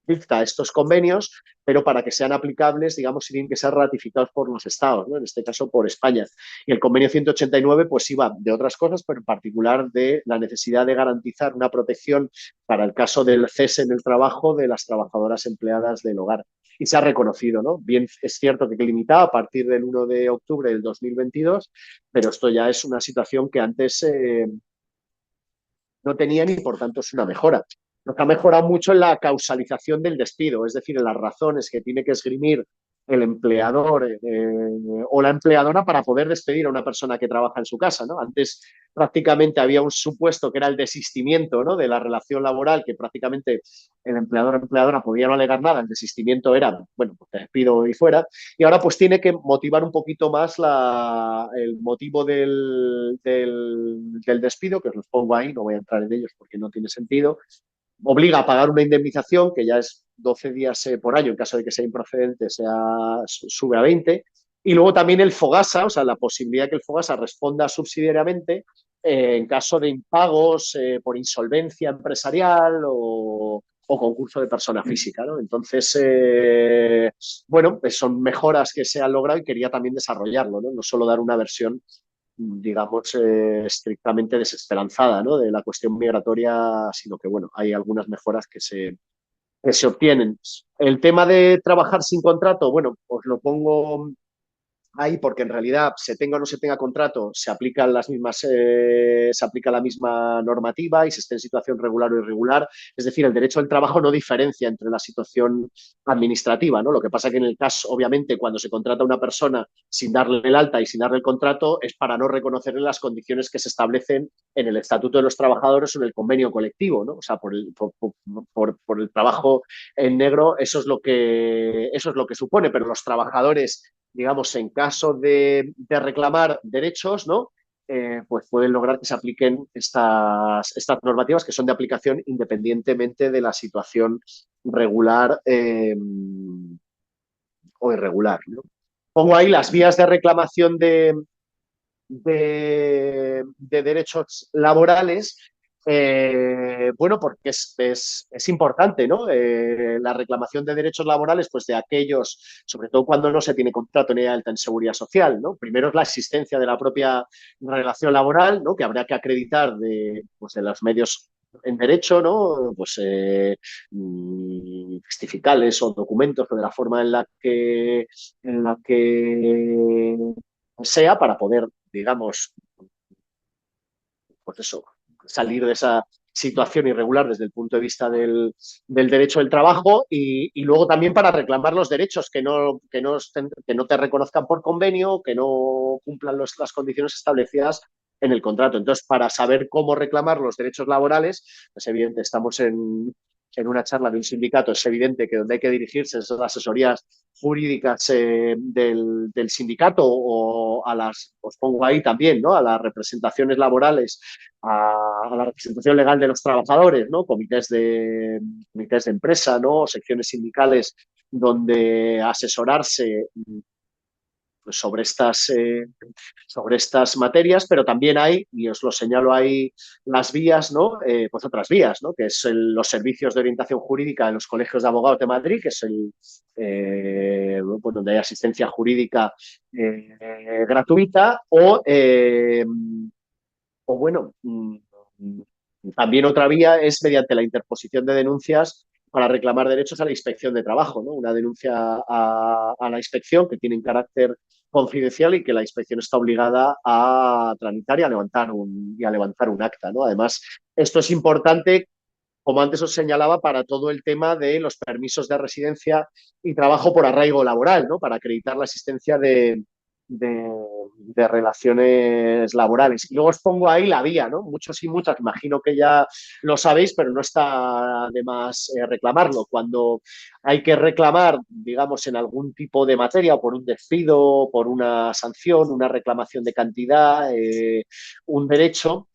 dicta estos convenios, pero para que sean aplicables, digamos, tienen que ser ratificados por los estados, ¿no? En este caso por España. Y el convenio 189 pues iba de otras cosas, pero en particular de la necesidad de garantizar una protección para el caso del cese en el trabajo de las trabajadoras empleadas del hogar. Y se ha reconocido, ¿no? Bien, es cierto que limitado a partir del 1 de octubre del 2022, pero esto ya es una situación que antes no tenían y por tanto es una mejora. Lo que ha mejorado mucho en la causalización del despido, es decir, en las razones que tiene que esgrimir el empleador o la empleadora para poder despedir a una persona que trabaja en su casa, ¿no? Antes prácticamente había un supuesto que era el desistimiento, ¿no? De la relación laboral, que prácticamente el empleador o empleadora podía no alegar nada, el desistimiento era, bueno, pues te despido y fuera, y ahora pues tiene que motivar un poquito más el motivo del despido, que os los pongo ahí, no voy a entrar en ellos porque no tiene sentido, obliga a pagar una indemnización que ya es 12 días por año, en caso de que sea improcedente, sube a 20. Y luego también el FOGASA, o sea, la posibilidad que el FOGASA responda subsidiariamente en caso de impagos por insolvencia empresarial o concurso de persona física, ¿no? Entonces, bueno, pues son mejoras que se han logrado y quería también desarrollarlo, ¿no? No solo dar una versión digamos, estrictamente desesperanzada, ¿no?, de la cuestión migratoria, sino que, bueno, hay algunas mejoras que se obtienen. El tema de trabajar sin contrato, bueno, os lo pongo ahí porque en realidad se tenga o no se tenga contrato se aplican las mismas se aplica la misma normativa y se esté en situación regular o irregular, es decir, el derecho al trabajo no diferencia entre la situación administrativa, ¿no? Lo que pasa que en el caso, obviamente, cuando se contrata a una persona sin darle el alta y sin darle el contrato es para no reconocerle las condiciones que se establecen en el Estatuto de los Trabajadores o en el convenio colectivo, ¿no? O sea, por el trabajo en negro, eso es lo que supone, pero los trabajadores, digamos, en caso de reclamar derechos, ¿no? Pues pueden lograr que se apliquen estas normativas que son de aplicación independientemente de la situación regular o irregular, ¿no? Pongo ahí las vías de reclamación de derechos laborales. Bueno, porque es importante, ¿no? La reclamación de derechos laborales, pues de aquellos, sobre todo cuando no se tiene contrato ni alta en seguridad social, ¿no? Primero es la existencia de la propia relación laboral, ¿no?, que habrá que acreditar pues, de los medios en derecho, ¿no? Pues testificales o documentos o de la forma en la que sea para poder, digamos, pues eso, salir de esa situación irregular desde el punto de vista del derecho del trabajo y luego también para reclamar los derechos que no te reconozcan por convenio, que no cumplan las condiciones establecidas en el contrato. Entonces, para saber cómo reclamar los derechos laborales, es evidente, estamos en una charla de un sindicato, es evidente que donde hay que dirigirse es a las asesorías jurídicas del sindicato o os pongo ahí también, ¿no?, a las representaciones laborales, a la representación legal de los trabajadores, ¿no?, comités de empresa, ¿no?, secciones sindicales donde asesorarse pues, sobre estas materias, pero también hay, y os lo señalo ahí, las vías, ¿no? Pues otras vías, ¿no?, que es los servicios de orientación jurídica en los colegios de abogados de Madrid, que es pues donde hay asistencia jurídica gratuita, o bueno, también otra vía es mediante la interposición de denuncias para reclamar derechos a la inspección de trabajo, ¿no? Una denuncia a la inspección que tiene carácter confidencial y que la inspección está obligada a tramitar y a levantar un acta, ¿no? Además, esto es importante, como antes os señalaba, para todo el tema de los permisos de residencia y trabajo por arraigo laboral, ¿no?, para acreditar la existencia de, de relaciones laborales. Y luego os pongo ahí la vía, ¿no? Muchos y muchas, imagino que ya lo sabéis, pero no está de más reclamarlo. Cuando hay que reclamar, digamos, en algún tipo de materia, o por un despido, por una sanción, una reclamación de cantidad, un derecho,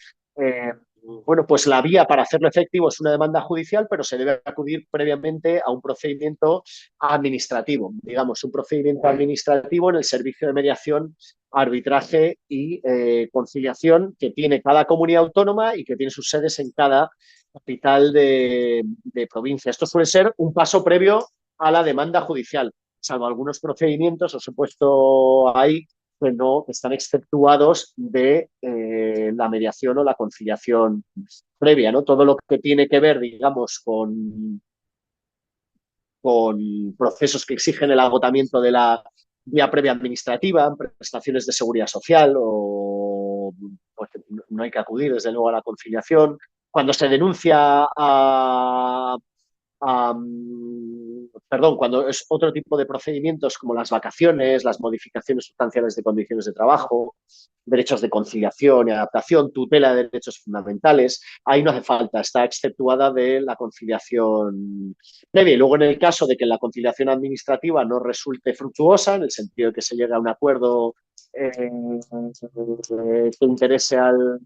bueno, pues la vía para hacerlo efectivo es una demanda judicial, pero se debe acudir previamente a un procedimiento administrativo, digamos, un procedimiento administrativo en el servicio de mediación, arbitraje y conciliación que tiene cada comunidad autónoma y que tiene sus sedes en cada capital de provincia. Esto suele ser un paso previo a la demanda judicial, salvo algunos procedimientos, os he puesto ahí, que están exceptuados de la mediación o la conciliación previa, ¿no? Todo lo que tiene que ver, digamos, con procesos que exigen el agotamiento de la vía previa administrativa, prestaciones de seguridad social pues, no hay que acudir, desde luego, a la conciliación. Cuando se denuncia cuando es otro tipo de procedimientos como las vacaciones, las modificaciones sustanciales de condiciones de trabajo, derechos de conciliación y adaptación, tutela de derechos fundamentales, ahí no hace falta, está exceptuada de la conciliación previa. Y luego, en el caso de que la conciliación administrativa no resulte fructuosa, en el sentido de que se llegue a un acuerdo que interese al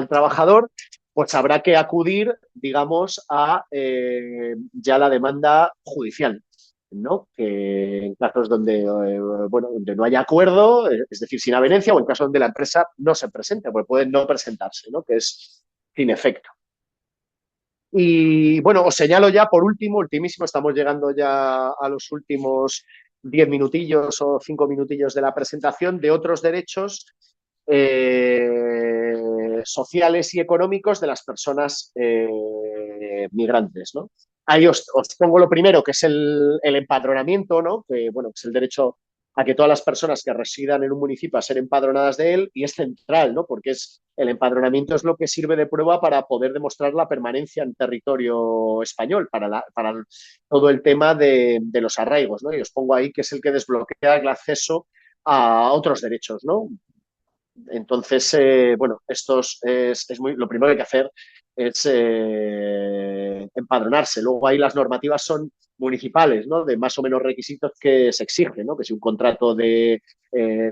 trabajador, pues habrá que acudir, digamos, a ya la demanda judicial, ¿no? Que en casos donde, donde no haya acuerdo, es decir, sin avenencia, o en casos donde la empresa no se presente, porque puede no presentarse, ¿no?, que es sin efecto. Y bueno, os señalo ya por último, ultimísimo, estamos llegando ya a los últimos 10 minutillos o 5 minutillos de la presentación, de otros derechos sociales y económicos de las personas migrantes, ¿no? Ahí os pongo lo primero, que es el empadronamiento, ¿no? Que, bueno, es el derecho a que todas las personas que residan en un municipio a ser empadronadas de él, y es central, ¿no? Porque el empadronamiento es lo que sirve de prueba para poder demostrar la permanencia en territorio español, para todo el tema de los arraigos, ¿no? Y os pongo ahí que es el que desbloquea el acceso a otros derechos, ¿no? Entonces, bueno, lo primero que hay que hacer es empadronarse. Luego ahí las normativas son municipales, ¿no? De más o menos requisitos que se exigen, ¿no? Que si un contrato de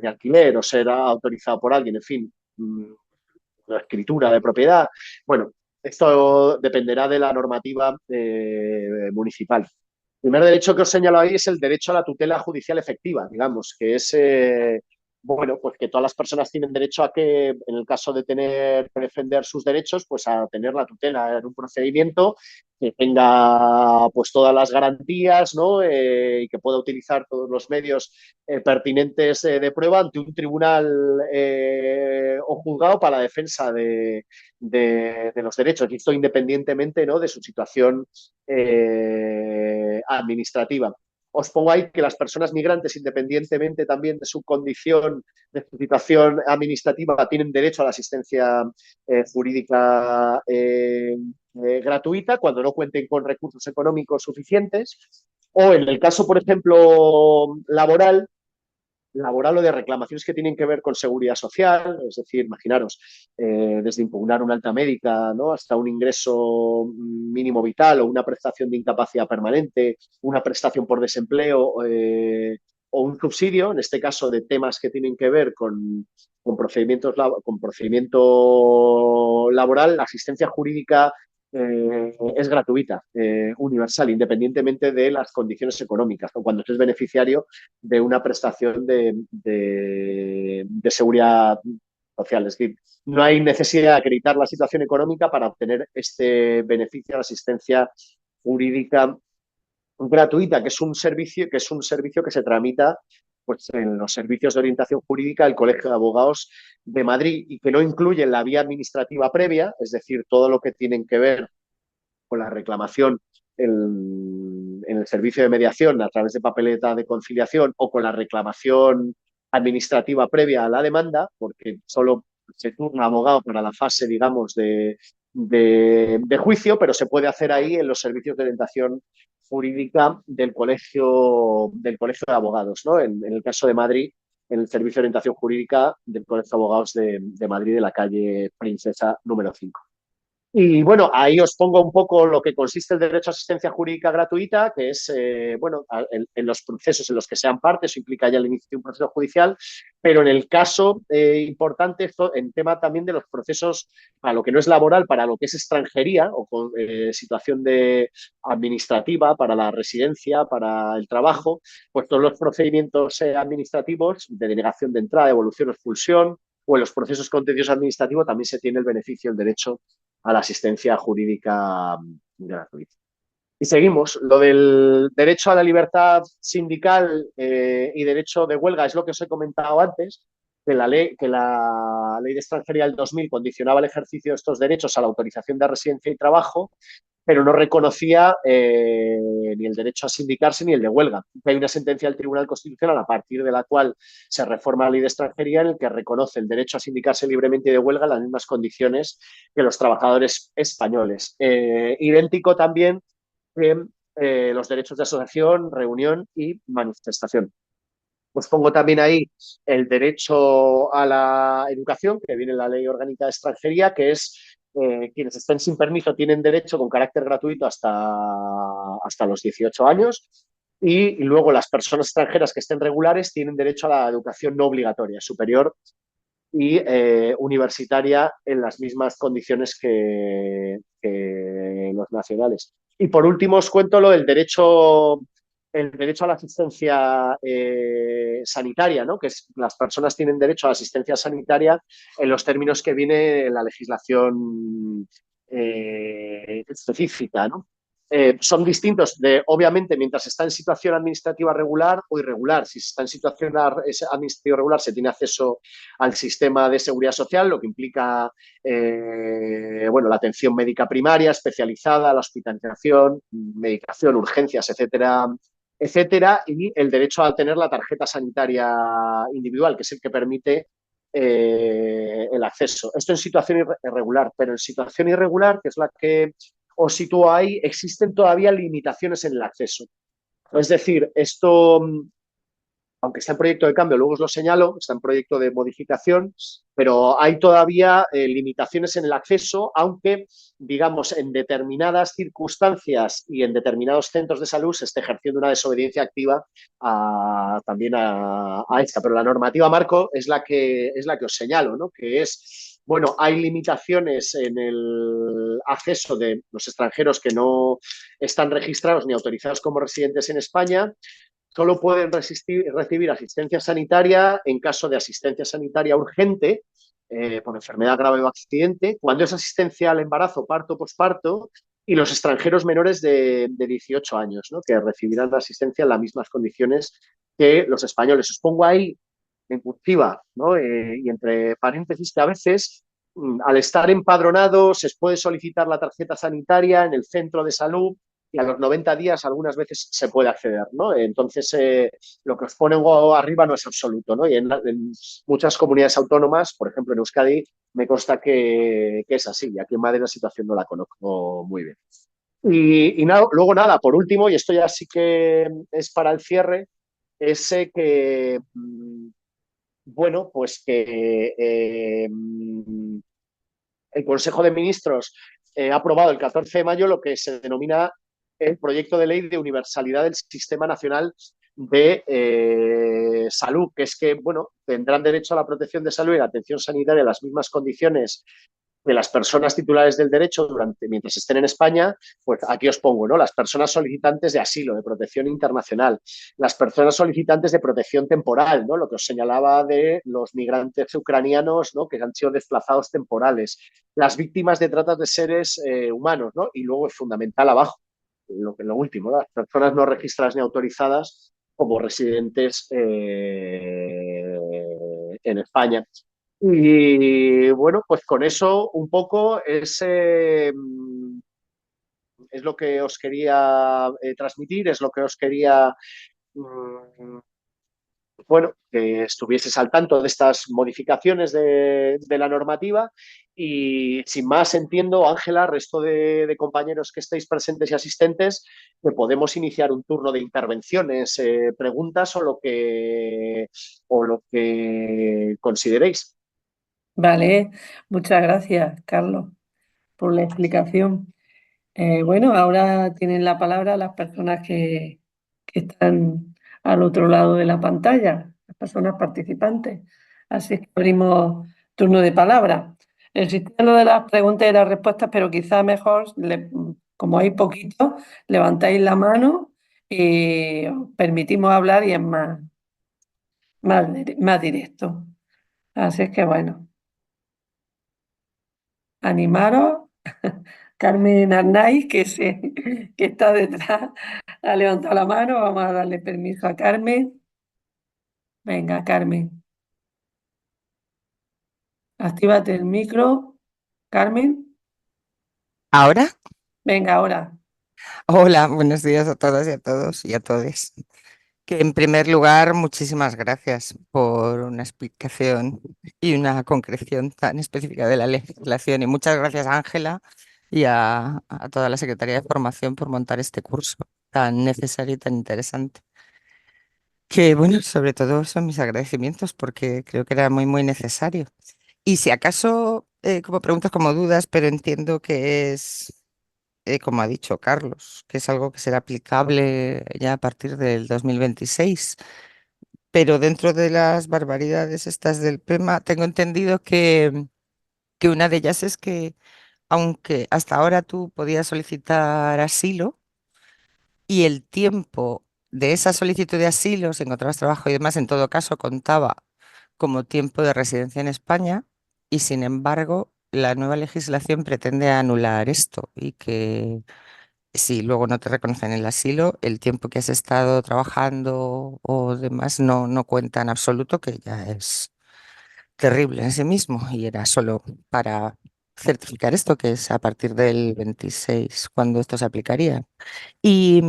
alquiler o será autorizado por alguien, en fin, una escritura de propiedad. Bueno, esto dependerá de la normativa municipal. El primer derecho que os señalo ahí es el derecho a la tutela judicial efectiva, digamos, que es, bueno, pues que todas las personas tienen derecho a que, en el caso de tener que defender sus derechos, pues a tener la tutela en un procedimiento que tenga pues todas las garantías, ¿no? Y que pueda utilizar todos los medios pertinentes de prueba ante un tribunal o juzgado para la defensa de los derechos, y esto independientemente, ¿no? De su situación administrativa. Os pongo ahí que las personas migrantes, independientemente también de su condición, de su situación administrativa, tienen derecho a la asistencia jurídica gratuita cuando no cuenten con recursos económicos suficientes. O en el caso, por ejemplo, laboral o de reclamaciones que tienen que ver con seguridad social, es decir, imaginaros, desde impugnar una alta médica, ¿no? Hasta un ingreso mínimo vital o una prestación de incapacidad permanente, una prestación por desempleo o un subsidio, en este caso de temas que tienen que ver con procedimiento laboral, la asistencia jurídica es gratuita, universal, independientemente de las condiciones económicas, ¿no? Cuando es beneficiario de una prestación de seguridad social. Es decir, no hay necesidad de acreditar la situación económica para obtener este beneficio de asistencia jurídica gratuita, que es un servicio que se tramita pues, en los servicios de orientación jurídica del Colegio de Abogados de Madrid y que no incluye la vía administrativa previa, es decir, todo lo que tienen que ver con la reclamación en el servicio de mediación a través de papeleta de conciliación o con la reclamación administrativa previa a la demanda, porque solo se turna abogado para la fase, digamos, de juicio, pero se puede hacer ahí en los servicios de orientación jurídica del colegio de abogados, ¿no? En el caso de Madrid, en el servicio de orientación jurídica del Colegio de Abogados de Madrid, de la calle Princesa número 5. Y bueno, ahí os pongo un poco lo que consiste el derecho a asistencia jurídica gratuita, que es, bueno, en los procesos en los que sean parte, eso implica ya el inicio de un proceso judicial, pero en el caso importante, esto, en tema también de los procesos para lo que no es laboral, para lo que es extranjería o con situación administrativa, para la residencia, para el trabajo, pues todos los procedimientos administrativos de denegación de entrada, devolución o expulsión, o en los procesos contenciosos administrativos también se tiene el beneficio, el derecho a la asistencia jurídica gratuita. Y seguimos. Lo del derecho a la libertad sindical y derecho de huelga es lo que os he comentado antes, que la ley de extranjería del 2000 condicionaba el ejercicio de estos derechos a la autorización de residencia y trabajo, pero no reconocía ni el derecho a sindicarse ni el de huelga. Hay una sentencia del Tribunal Constitucional a partir de la cual se reforma la ley de extranjería en el que reconoce el derecho a sindicarse libremente y de huelga en las mismas condiciones que los trabajadores españoles. Idéntico también que los derechos de asociación, reunión y manifestación. Pues pongo también ahí el derecho a la educación, que viene en la Ley Orgánica de Extranjería, que es quienes estén sin permiso tienen derecho con carácter gratuito hasta los 18 años y luego las personas extranjeras que estén regulares tienen derecho a la educación no obligatoria, superior y universitaria en las mismas condiciones que los nacionales. Y por último os cuento lo del el derecho a la asistencia sanitaria, ¿no? Que las personas tienen derecho a la asistencia sanitaria en los términos que viene la legislación específica, ¿no? son distintos obviamente, mientras está en situación administrativa regular o irregular. Si está en situación administrativa regular, se tiene acceso al sistema de seguridad social, lo que implica bueno, la atención médica primaria, especializada, la hospitalización, medicación, urgencias, etcétera, etcétera, y el derecho a tener la tarjeta sanitaria individual, que es el que permite el acceso. Esto en situación irregular, pero en situación irregular, que es la que os sitúo ahí, existen todavía limitaciones en el acceso. Es decir, esto, aunque está en proyecto de cambio, luego os lo señalo, está en proyecto de modificación, pero hay todavía limitaciones en el acceso, aunque, digamos, en determinadas circunstancias y en determinados centros de salud se esté ejerciendo una desobediencia activa también a esta. Pero la normativa marco es la que os señalo, ¿no? Que es, bueno, hay limitaciones en el acceso de los extranjeros que no están registrados ni autorizados como residentes en España. Solo pueden recibir asistencia sanitaria en caso de asistencia sanitaria urgente por enfermedad grave o accidente, cuando es asistencia al embarazo, parto, posparto, y los extranjeros menores de 18 años, ¿no? Que recibirán la asistencia en las mismas condiciones que los españoles. Os pongo ahí en cursiva, ¿no? Y entre paréntesis, que a veces, al estar empadronado, se puede solicitar la tarjeta sanitaria en el centro de salud y a los 90 días algunas veces se puede acceder, ¿no? Entonces, lo que os pone arriba no es absoluto, ¿no? Y en muchas comunidades autónomas, por ejemplo en Euskadi, me consta que es así, y aquí en Madrid la situación no la conozco muy bien. Y luego nada, por último, y esto ya sí que es para el cierre, es que, bueno, pues que el Consejo de Ministros ha aprobado el 14 de mayo lo que se denomina el proyecto de ley de universalidad del Sistema Nacional de Salud, que es que, bueno, tendrán derecho a la protección de salud y la atención sanitaria en las mismas condiciones de las personas titulares del derecho mientras estén en España. Pues aquí os pongo, ¿no? Las personas solicitantes de asilo, de protección internacional, las personas solicitantes de protección temporal, ¿no? Lo que os señalaba de los migrantes ucranianos, ¿no? Que han sido desplazados temporales, las víctimas de trata de seres humanos, ¿no? Y luego es fundamental abajo, lo último, ¿no? Las personas no registradas ni autorizadas como residentes en España. Y bueno, pues con eso un poco es lo que os quería transmitir, es lo que os quería, mm, bueno, que estuvieses al tanto de estas modificaciones de la normativa. Y sin más, entiendo, Ángela, resto de compañeros que estéis presentes y asistentes, que podemos iniciar un turno de intervenciones, preguntas o lo que consideréis. Vale, muchas gracias, Carlos, por la explicación. Bueno, ahora tienen la palabra las personas que están al otro lado de la pantalla, las personas participantes. Así es que abrimos turno de palabra. Existe lo de las preguntas y las respuestas, pero quizá mejor, como hay poquito, levantáis la mano y os permitimos hablar y es más directo. Así es que bueno, animaros. Carmen Arnaiz, que está detrás, ha levantado la mano. Vamos a darle permiso a Carmen. Venga, Carmen, actívate el micro. Carmen, ¿Ahora? venga, ahora. Hola, buenos días a todas y a todos y a todes. Que en primer lugar, muchísimas gracias por una explicación y una concreción tan específica de la legislación. Y muchas gracias, Ángela, y a toda la Secretaría de Formación por montar este curso tan necesario y tan interesante. Que bueno, sobre todo son mis agradecimientos porque creo que era muy, muy necesario. Y si acaso, como preguntas, como dudas, pero entiendo que es como ha dicho Carlos, que es algo que será aplicable ya a partir del 2026. Pero dentro de las barbaridades estas del PEMA, tengo entendido que una de ellas es que, aunque hasta ahora tú podías solicitar asilo y el tiempo de esa solicitud de asilo, si encontrabas trabajo y demás, en todo caso contaba como tiempo de residencia en España, y sin embargo, la nueva legislación pretende anular esto y que si luego no te reconocen el asilo, el tiempo que has estado trabajando o demás no cuenta en absoluto, que ya es terrible en sí mismo. Y era solo para certificar esto, que es a partir del 26 cuando esto se aplicaría. Y,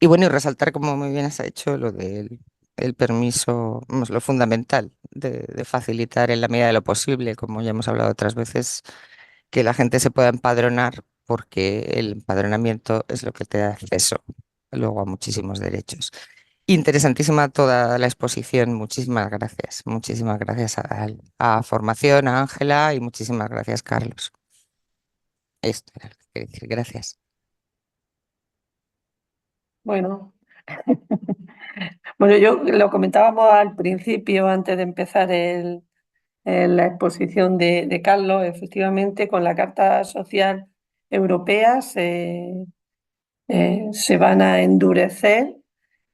y bueno, y resaltar, como muy bien has hecho, lo del el permiso, vamos, lo fundamental de facilitar en la medida de lo posible, como ya hemos hablado otras veces, que la gente se pueda empadronar, porque el empadronamiento es lo que te da acceso luego a muchísimos derechos. Interesantísima toda la exposición, muchísimas gracias. Muchísimas gracias a Formación, a Ángela y muchísimas gracias, Carlos. Esto era lo que quería decir, gracias. Bueno, bueno, yo lo comentábamos al principio, antes de empezar la exposición de Carlos, efectivamente, con la Carta Social Europea se van a endurecer,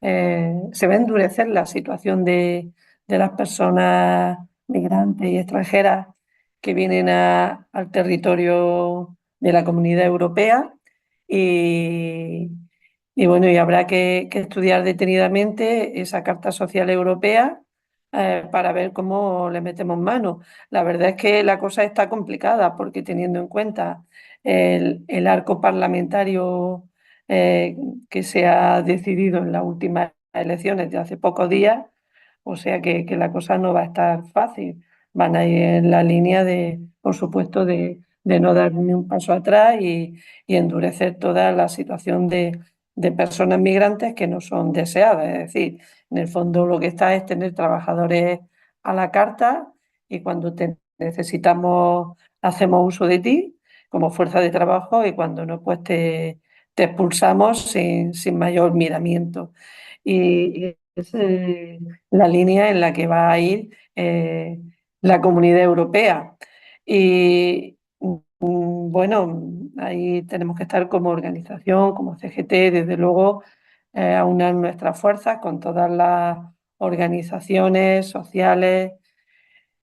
se va a endurecer la situación de las personas migrantes y extranjeras que vienen al territorio de la Comunidad Europea y, y bueno, y habrá que estudiar detenidamente esa Carta Social Europea para ver cómo le metemos mano. La verdad es que la cosa está complicada porque teniendo en cuenta el arco parlamentario eh, que se ha decidido en las últimas elecciones de hace pocos días, o sea que la cosa no va a estar fácil. Van a ir en la línea de, por supuesto, de no dar ni un paso atrás y endurecer toda la situación de personas migrantes que no son deseadas. Es decir, en el fondo lo que está es tener trabajadores a la carta y cuando te necesitamos hacemos uso de ti como fuerza de trabajo y cuando no, pues te expulsamos sin mayor miramiento. Y es la línea en la que va a ir la Comunidad Europea. Y bueno, ahí tenemos que estar como organización, como CGT, desde luego, aunar nuestras fuerzas con todas las organizaciones sociales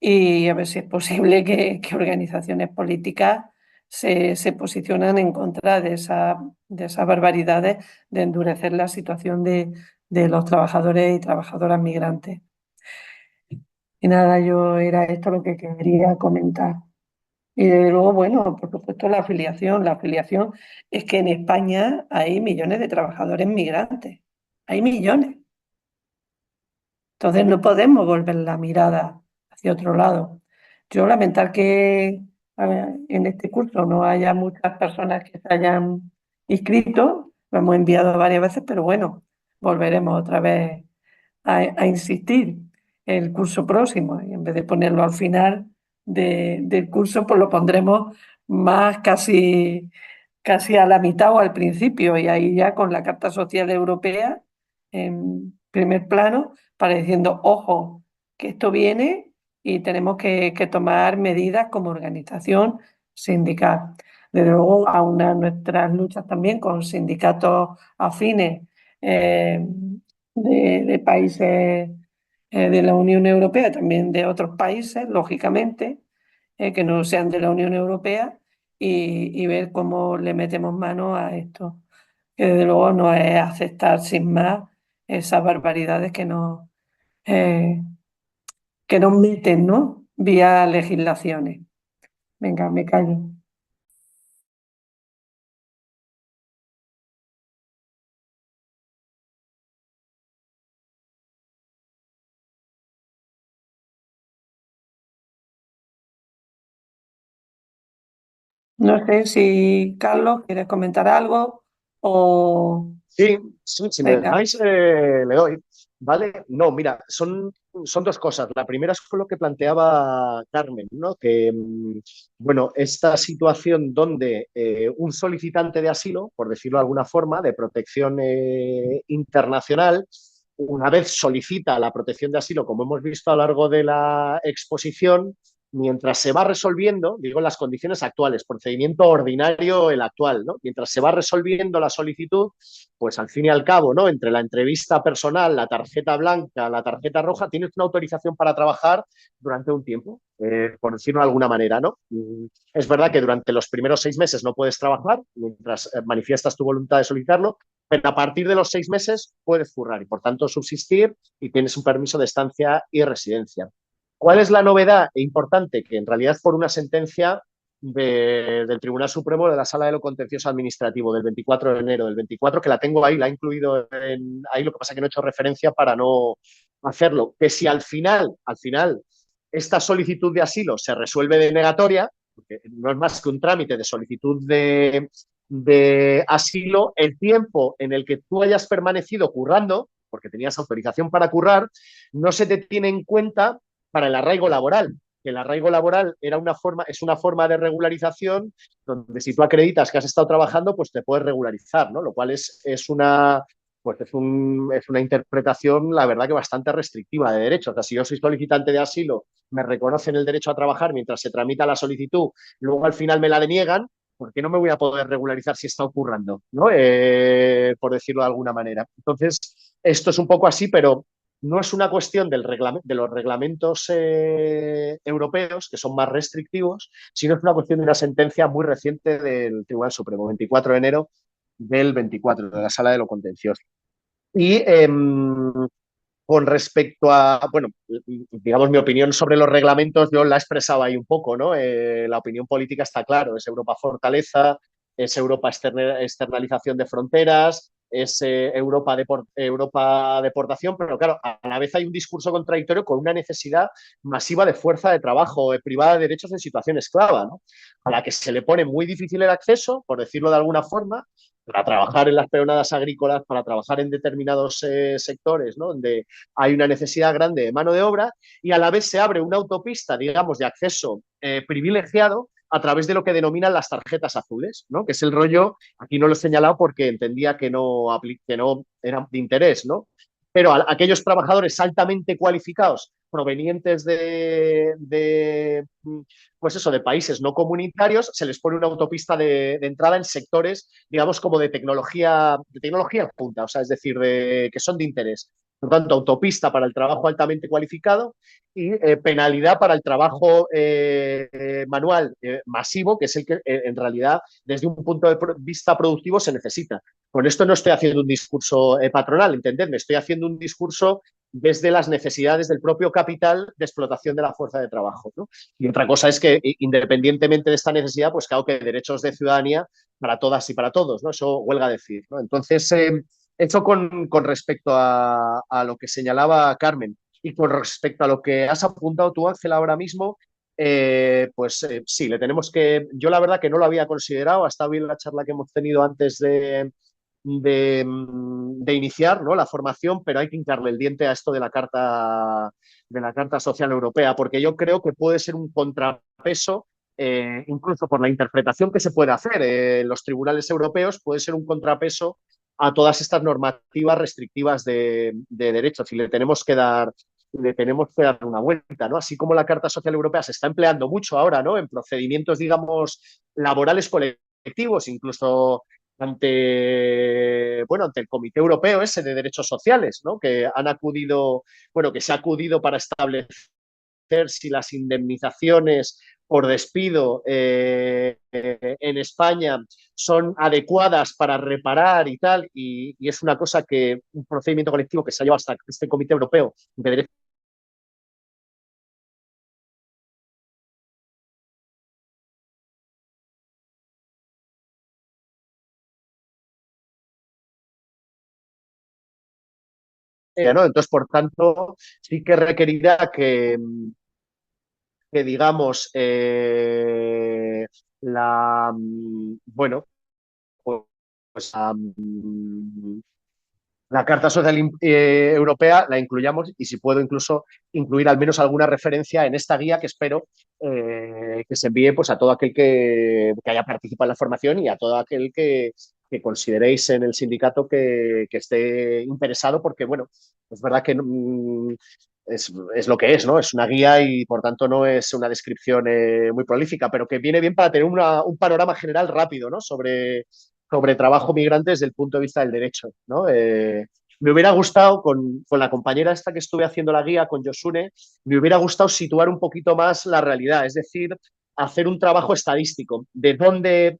y a ver si es posible que organizaciones políticas se posicionan en contra de esas barbaridades de endurecer la situación de los trabajadores y trabajadoras migrantes. Y nada, yo era esto lo que quería comentar. Y desde luego, bueno, por supuesto la afiliación. La afiliación es que en España hay millones de trabajadores migrantes. Hay millones. Entonces no podemos volver la mirada hacia otro lado. Yo lamentar que a ver, en este curso no haya muchas personas que se hayan inscrito, lo hemos enviado varias veces, pero bueno, volveremos otra vez a insistir el curso próximo y en vez de ponerlo al final del curso, pues lo pondremos más casi a la mitad o al principio, y ahí ya con la Carta Social Europea en primer plano, para diciendo, ojo, que esto viene y tenemos que tomar medidas como organización sindical. Desde luego, aunar nuestras luchas también con sindicatos afines eh, de países de la Unión Europea, también de otros países, lógicamente, que no sean de la Unión Europea y ver cómo le metemos mano a esto. Que desde luego no es aceptar sin más esas barbaridades eh, que nos meten, ¿no? Vía legislaciones. Venga, me callo. No sé si Carlos quieres comentar algo o Sí, sí, si me venga. dejáis, le doy. ¿Vale? No, mira, son dos cosas. La primera es con lo que planteaba Carmen, ¿no? Que, bueno, esta situación donde un solicitante de asilo, por decirlo de alguna forma, de protección internacional, una vez solicita la protección de asilo, como hemos visto a lo largo de la exposición, mientras se va resolviendo, digo en las condiciones actuales, procedimiento ordinario el actual, ¿no? Mientras se va resolviendo la solicitud, pues al fin y al cabo, ¿no? Entre la entrevista personal, la tarjeta blanca, la tarjeta roja, tienes una autorización para trabajar durante un tiempo, por decirlo de alguna manera, ¿no? Es verdad que durante los primeros 6 meses no puedes trabajar mientras manifiestas tu voluntad de solicitarlo, pero a partir de los 6 meses puedes currar y, por tanto, subsistir y tienes un permiso de estancia y residencia. ¿Cuál es la novedad importante? Que en realidad es por una sentencia del Tribunal Supremo de la Sala de lo Contencioso Administrativo del 24 de enero del 24, que la tengo ahí, la he incluido ahí, lo que pasa es que no he hecho referencia para no hacerlo, que si al final, esta solicitud de asilo se resuelve denegatoria, porque no es más que un trámite de solicitud de asilo, el tiempo en el que tú hayas permanecido currando, porque tenías autorización para currar, no se te tiene en cuenta para el arraigo laboral, que el arraigo laboral es una forma de regularización donde si tú acreditas que has estado trabajando, pues te puedes regularizar, ¿no? Lo cual es una, pues es una interpretación, la verdad, que bastante restrictiva de derechos. O sea, si yo soy solicitante de asilo, me reconocen el derecho a trabajar mientras se tramita la solicitud, luego al final me la deniegan, ¿por qué no me voy a poder regularizar si está ocurriendo? ¿No? Por decirlo de alguna manera. Entonces, esto es un poco así, pero no es una cuestión de los reglamentos europeos, que son más restrictivos, sino es una cuestión de una sentencia muy reciente del Tribunal Supremo, 24 de enero del 24, de la Sala de lo Contencioso. Y con respecto a, bueno, digamos, mi opinión sobre los reglamentos, yo la he expresado ahí un poco, ¿no? La opinión política está claro, es Europa fortaleza, es Europa externalización de fronteras, es Europa deportación, pero claro, a la vez hay un discurso contradictorio con una necesidad masiva de fuerza de trabajo privada de derechos en situación esclava, ¿no? A la que se le pone muy difícil el acceso, por decirlo de alguna forma, para trabajar en las peonadas agrícolas, para trabajar en determinados sectores, ¿no? Donde hay una necesidad grande de mano de obra y a la vez se abre una autopista, digamos, de acceso privilegiado a través de lo que denominan las tarjetas azules, ¿no? Que es el rollo, aquí no lo he señalado porque entendía que no eran de interés, ¿no? Pero a aquellos trabajadores altamente cualificados provenientes pues eso, de países no comunitarios, se les pone una autopista de entrada en sectores, digamos, como de tecnología punta, o sea, es decir, que son de interés. Por lo tanto, autopista para el trabajo altamente cualificado y penalidad para el trabajo manual masivo, que es el que en realidad desde un punto de vista productivo se necesita. Con esto no estoy haciendo un discurso patronal, entendedme, estoy haciendo un discurso desde las necesidades del propio capital de explotación de la fuerza de trabajo, ¿no? Y otra cosa es que, independientemente de esta necesidad, pues claro que derechos de ciudadanía para todas y para todos, ¿no? Eso huelga decir, ¿no? Entonces, eso con respecto a lo que señalaba Carmen y con respecto a lo que has apuntado tú, Ángel, ahora mismo, pues sí, le tenemos que. Yo la verdad que no lo había considerado, ha estado bien la charla que hemos tenido antes de iniciar, ¿no? La formación, pero hay que hincarle el diente a esto de la Carta Social Europea, porque yo creo que puede ser un contrapeso, incluso por la interpretación que se puede hacer en los tribunales europeos, puede ser un contrapeso a todas estas normativas restrictivas de derechos y le tenemos que dar una vuelta, ¿no? Así como la Carta Social Europea se está empleando mucho ahora, ¿no? En procedimientos, digamos, laborales colectivos, incluso ante el Comité Europeo ese de Derechos Sociales, ¿no? Que han acudido, bueno, que se ha acudido para establecer si las indemnizaciones por despido en España son adecuadas para reparar y tal, y es una cosa que un procedimiento colectivo que se ha llevado hasta este Comité Europeo de Derechos ¿no? Entonces, por tanto, sí que requerirá que digamos, bueno, pues la Carta Social Europea la incluyamos y si puedo incluso incluir al menos alguna referencia en esta guía que espero que se envíe pues, a todo aquel que haya participado en la formación y a todo aquel que consideréis en el sindicato que esté interesado porque, bueno, es verdad que es lo que es, ¿no? Es una guía y por tanto no es una descripción muy prolífica, pero que viene bien para tener un panorama general rápido, ¿no? Sobre trabajo migrante desde el punto de vista del derecho, ¿no? Me hubiera gustado, con la compañera esta que estuve haciendo la guía, con Josune, me hubiera gustado situar un poquito más la realidad, es decir, hacer un trabajo estadístico de dónde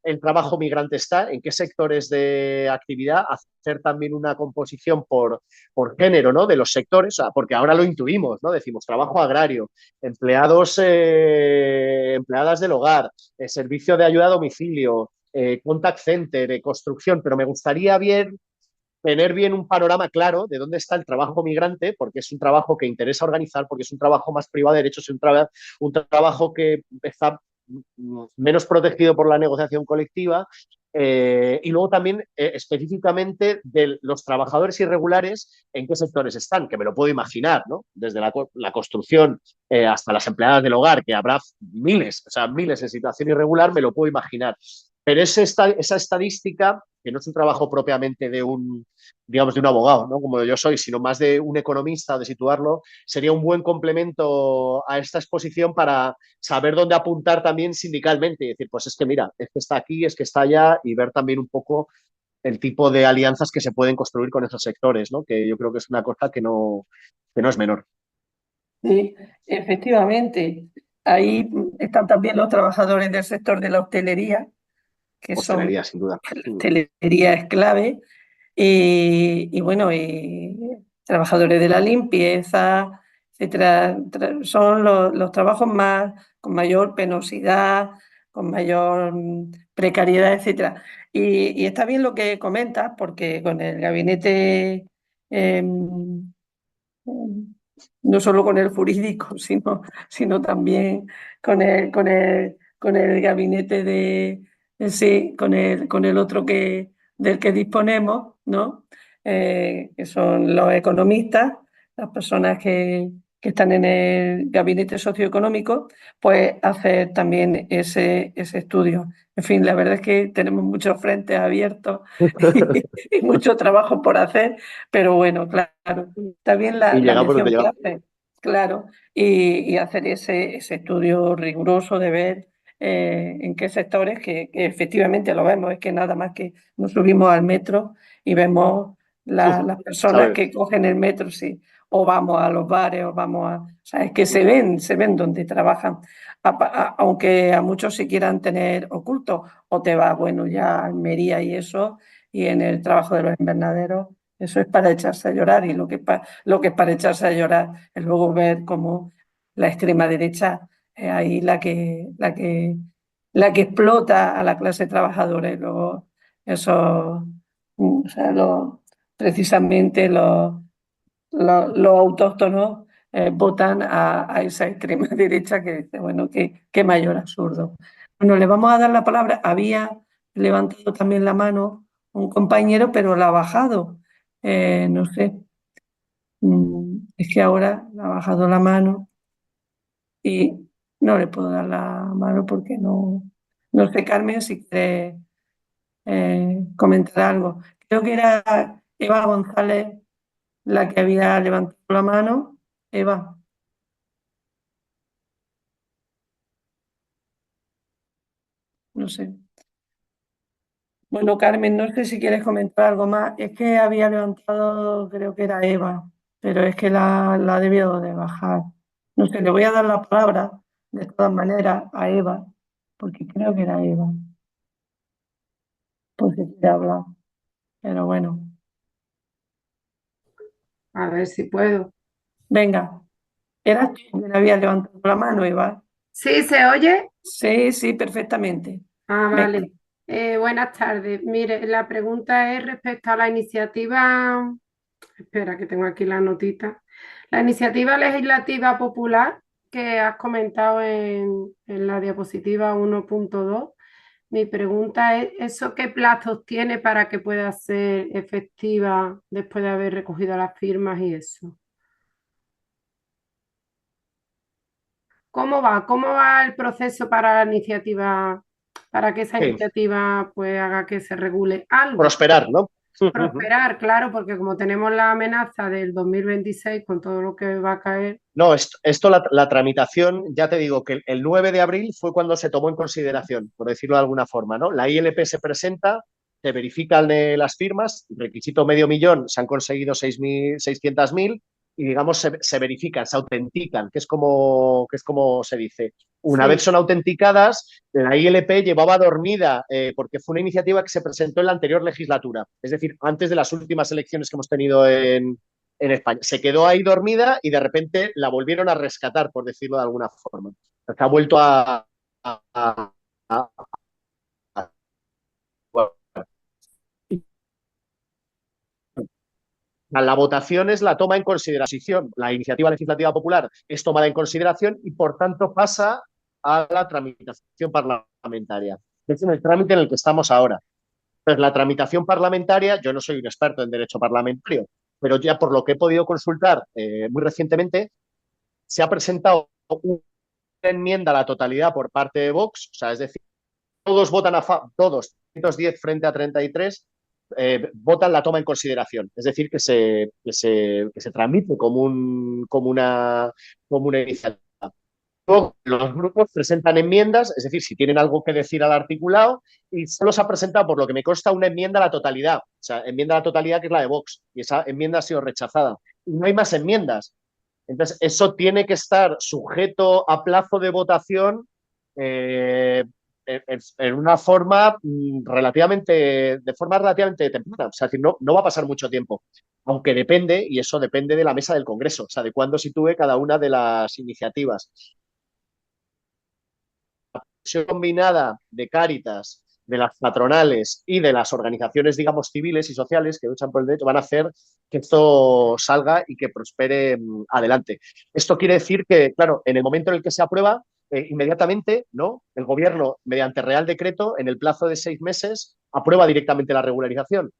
el trabajo migrante está, en qué sectores de actividad, hacer también una composición por género, ¿no? De los sectores, porque ahora lo intuimos, ¿no? Decimos trabajo agrario, empleados, empleadas del hogar, servicio de ayuda a domicilio, contact center, construcción, pero me gustaría tener bien un panorama claro de dónde está el trabajo migrante, porque es un trabajo que interesa organizar, porque es un trabajo más privado de derechos, un trabajo que está menos protegido por la negociación colectiva. Y luego también específicamente de los trabajadores irregulares, en qué sectores están, que me lo puedo imaginar, ¿no? Desde la construcción hasta las empleadas del hogar, que habrá miles, o sea, miles en situación irregular, me lo puedo imaginar. Pero esa estadística, que no es un trabajo propiamente digamos, de un abogado, ¿no? Como yo soy, sino más de un economista, de situarlo, sería un buen complemento a esta exposición para saber dónde apuntar también sindicalmente y decir, pues es que mira, es que está aquí, es que está allá y ver también un poco el tipo de alianzas que se pueden construir con esos sectores, ¿no? Que yo creo que es una cosa que no es menor. Sí, efectivamente. Ahí están también los trabajadores del sector de la hostelería, que son, Hostelería, sin duda. la hostelería es clave, y bueno, y trabajadores de la limpieza, etcétera. Son los trabajos con mayor penosidad, con mayor precariedad, etcétera. Y está bien lo que comentas, porque con el gabinete, em, no solo con el jurídico, sino también con el gabinete sí, con el otro del que disponemos, ¿no? Que son los economistas, las personas que están en el gabinete socioeconómico, pues hacer también ese estudio. En fin, la verdad es que tenemos muchos frentes abiertos y mucho trabajo por hacer, pero bueno, claro, está bien Y la llegamos donde mención que llegamos. hace, claro, y hacer ese estudio riguroso de ver en qué sectores, que efectivamente lo vemos, es que nada más que nos subimos al metro y vemos las personas ¿Sabes? que cogen el metro, sí, o vamos a los bares, o vamos o sea, es que se ven donde trabajan, aunque a muchos se quieran tener ocultos, o te vas, bueno, ya a Almería y eso, y en el trabajo de los invernaderos. Eso es para echarse a llorar y lo que es para echarse a llorar es luego ver cómo la extrema derecha es ahí la que explota a la clase trabajadora y luego eso, o sea, precisamente los autóctonos votan a esa extrema derecha que dice, bueno, qué mayor absurdo. Bueno, le vamos a dar la palabra. Había levantado también la mano un compañero, pero la ha bajado. No sé, es que ahora le ha bajado la mano y no le puedo dar la mano porque no sé, Carmen, si quiere comentar algo. Creo que era Eva González la que había levantado la mano. Eva, no sé. Bueno, Carmen, no sé si quieres comentar algo más. Es que había levantado, creo que era Eva, pero es que la ha debido de bajar. No sé, le voy a dar la palabra de todas maneras a Eva, porque creo que era Eva, porque quiere hablar. Pero bueno, A ver si puedo. venga, ¿eras tú quien había levantado la mano, Eva? ¿Sí se oye? Sí, sí, perfectamente. Ah, Venga. vale. Buenas tardes. Mire, la pregunta es respecto a la iniciativa, espera que tengo aquí la notita, la iniciativa legislativa popular que has comentado en la diapositiva 1.2. Mi pregunta es, ¿eso qué plazos tiene para que pueda ser efectiva después de haber recogido las firmas y eso? ¿Cómo va el proceso para la iniciativa, para que esa Sí, iniciativa pues haga que se regule algo? prosperar, ¿no? prosperar, claro, porque como tenemos la amenaza del 2026 con todo lo que va a caer. No, la tramitación, ya te digo que el 9 de abril fue cuando se tomó en consideración, por decirlo de alguna forma, ¿no? La ILP se presenta, se verifican las firmas, requisito medio millón, se han conseguido 600.000 y digamos se verifican, se autentican, que es como se dice. Una vez Sí, son autenticadas, la ILP llevaba dormida porque fue una iniciativa que se presentó en la anterior legislatura, es decir, antes de las últimas elecciones que hemos tenido en España. Se quedó ahí dormida y de repente la volvieron a rescatar, por decirlo de alguna forma. Se ha vuelto a la votación es la toma en consideración. La iniciativa legislativa popular es tomada en consideración y, por tanto, pasa a la tramitación parlamentaria. Es en el trámite en el que estamos ahora. Pues la tramitación parlamentaria, yo no soy un experto en derecho parlamentario, pero ya por lo que he podido consultar muy recientemente, se ha presentado una enmienda a la totalidad por parte de Vox, o sea, es decir, todos votan todos, 110 frente a 33, votan la toma en consideración, es decir, que se tramite como una iniciativa. Luego, los grupos presentan enmiendas, es decir, si tienen algo que decir al articulado, y solo se ha presentado, por lo que me consta, una enmienda a la totalidad, o sea, enmienda a la totalidad que es la de Vox, y esa enmienda ha sido rechazada. Y no hay más enmiendas. Entonces, eso tiene que estar sujeto a plazo de votación en una forma de forma relativamente temprana. O sea, no va a pasar mucho tiempo, aunque depende, y eso depende de la mesa del Congreso, o sea, de cuándo sitúe cada una de las iniciativas. La acción combinada de Cáritas, de las patronales y de las organizaciones, digamos, civiles y sociales que luchan por el derecho van a hacer que esto salga y que prospere adelante. Esto quiere decir que, claro, en el momento en el que se aprueba, inmediatamente, ¿no? El gobierno, mediante Real Decreto, en el plazo de 6 meses, aprueba directamente la regularización.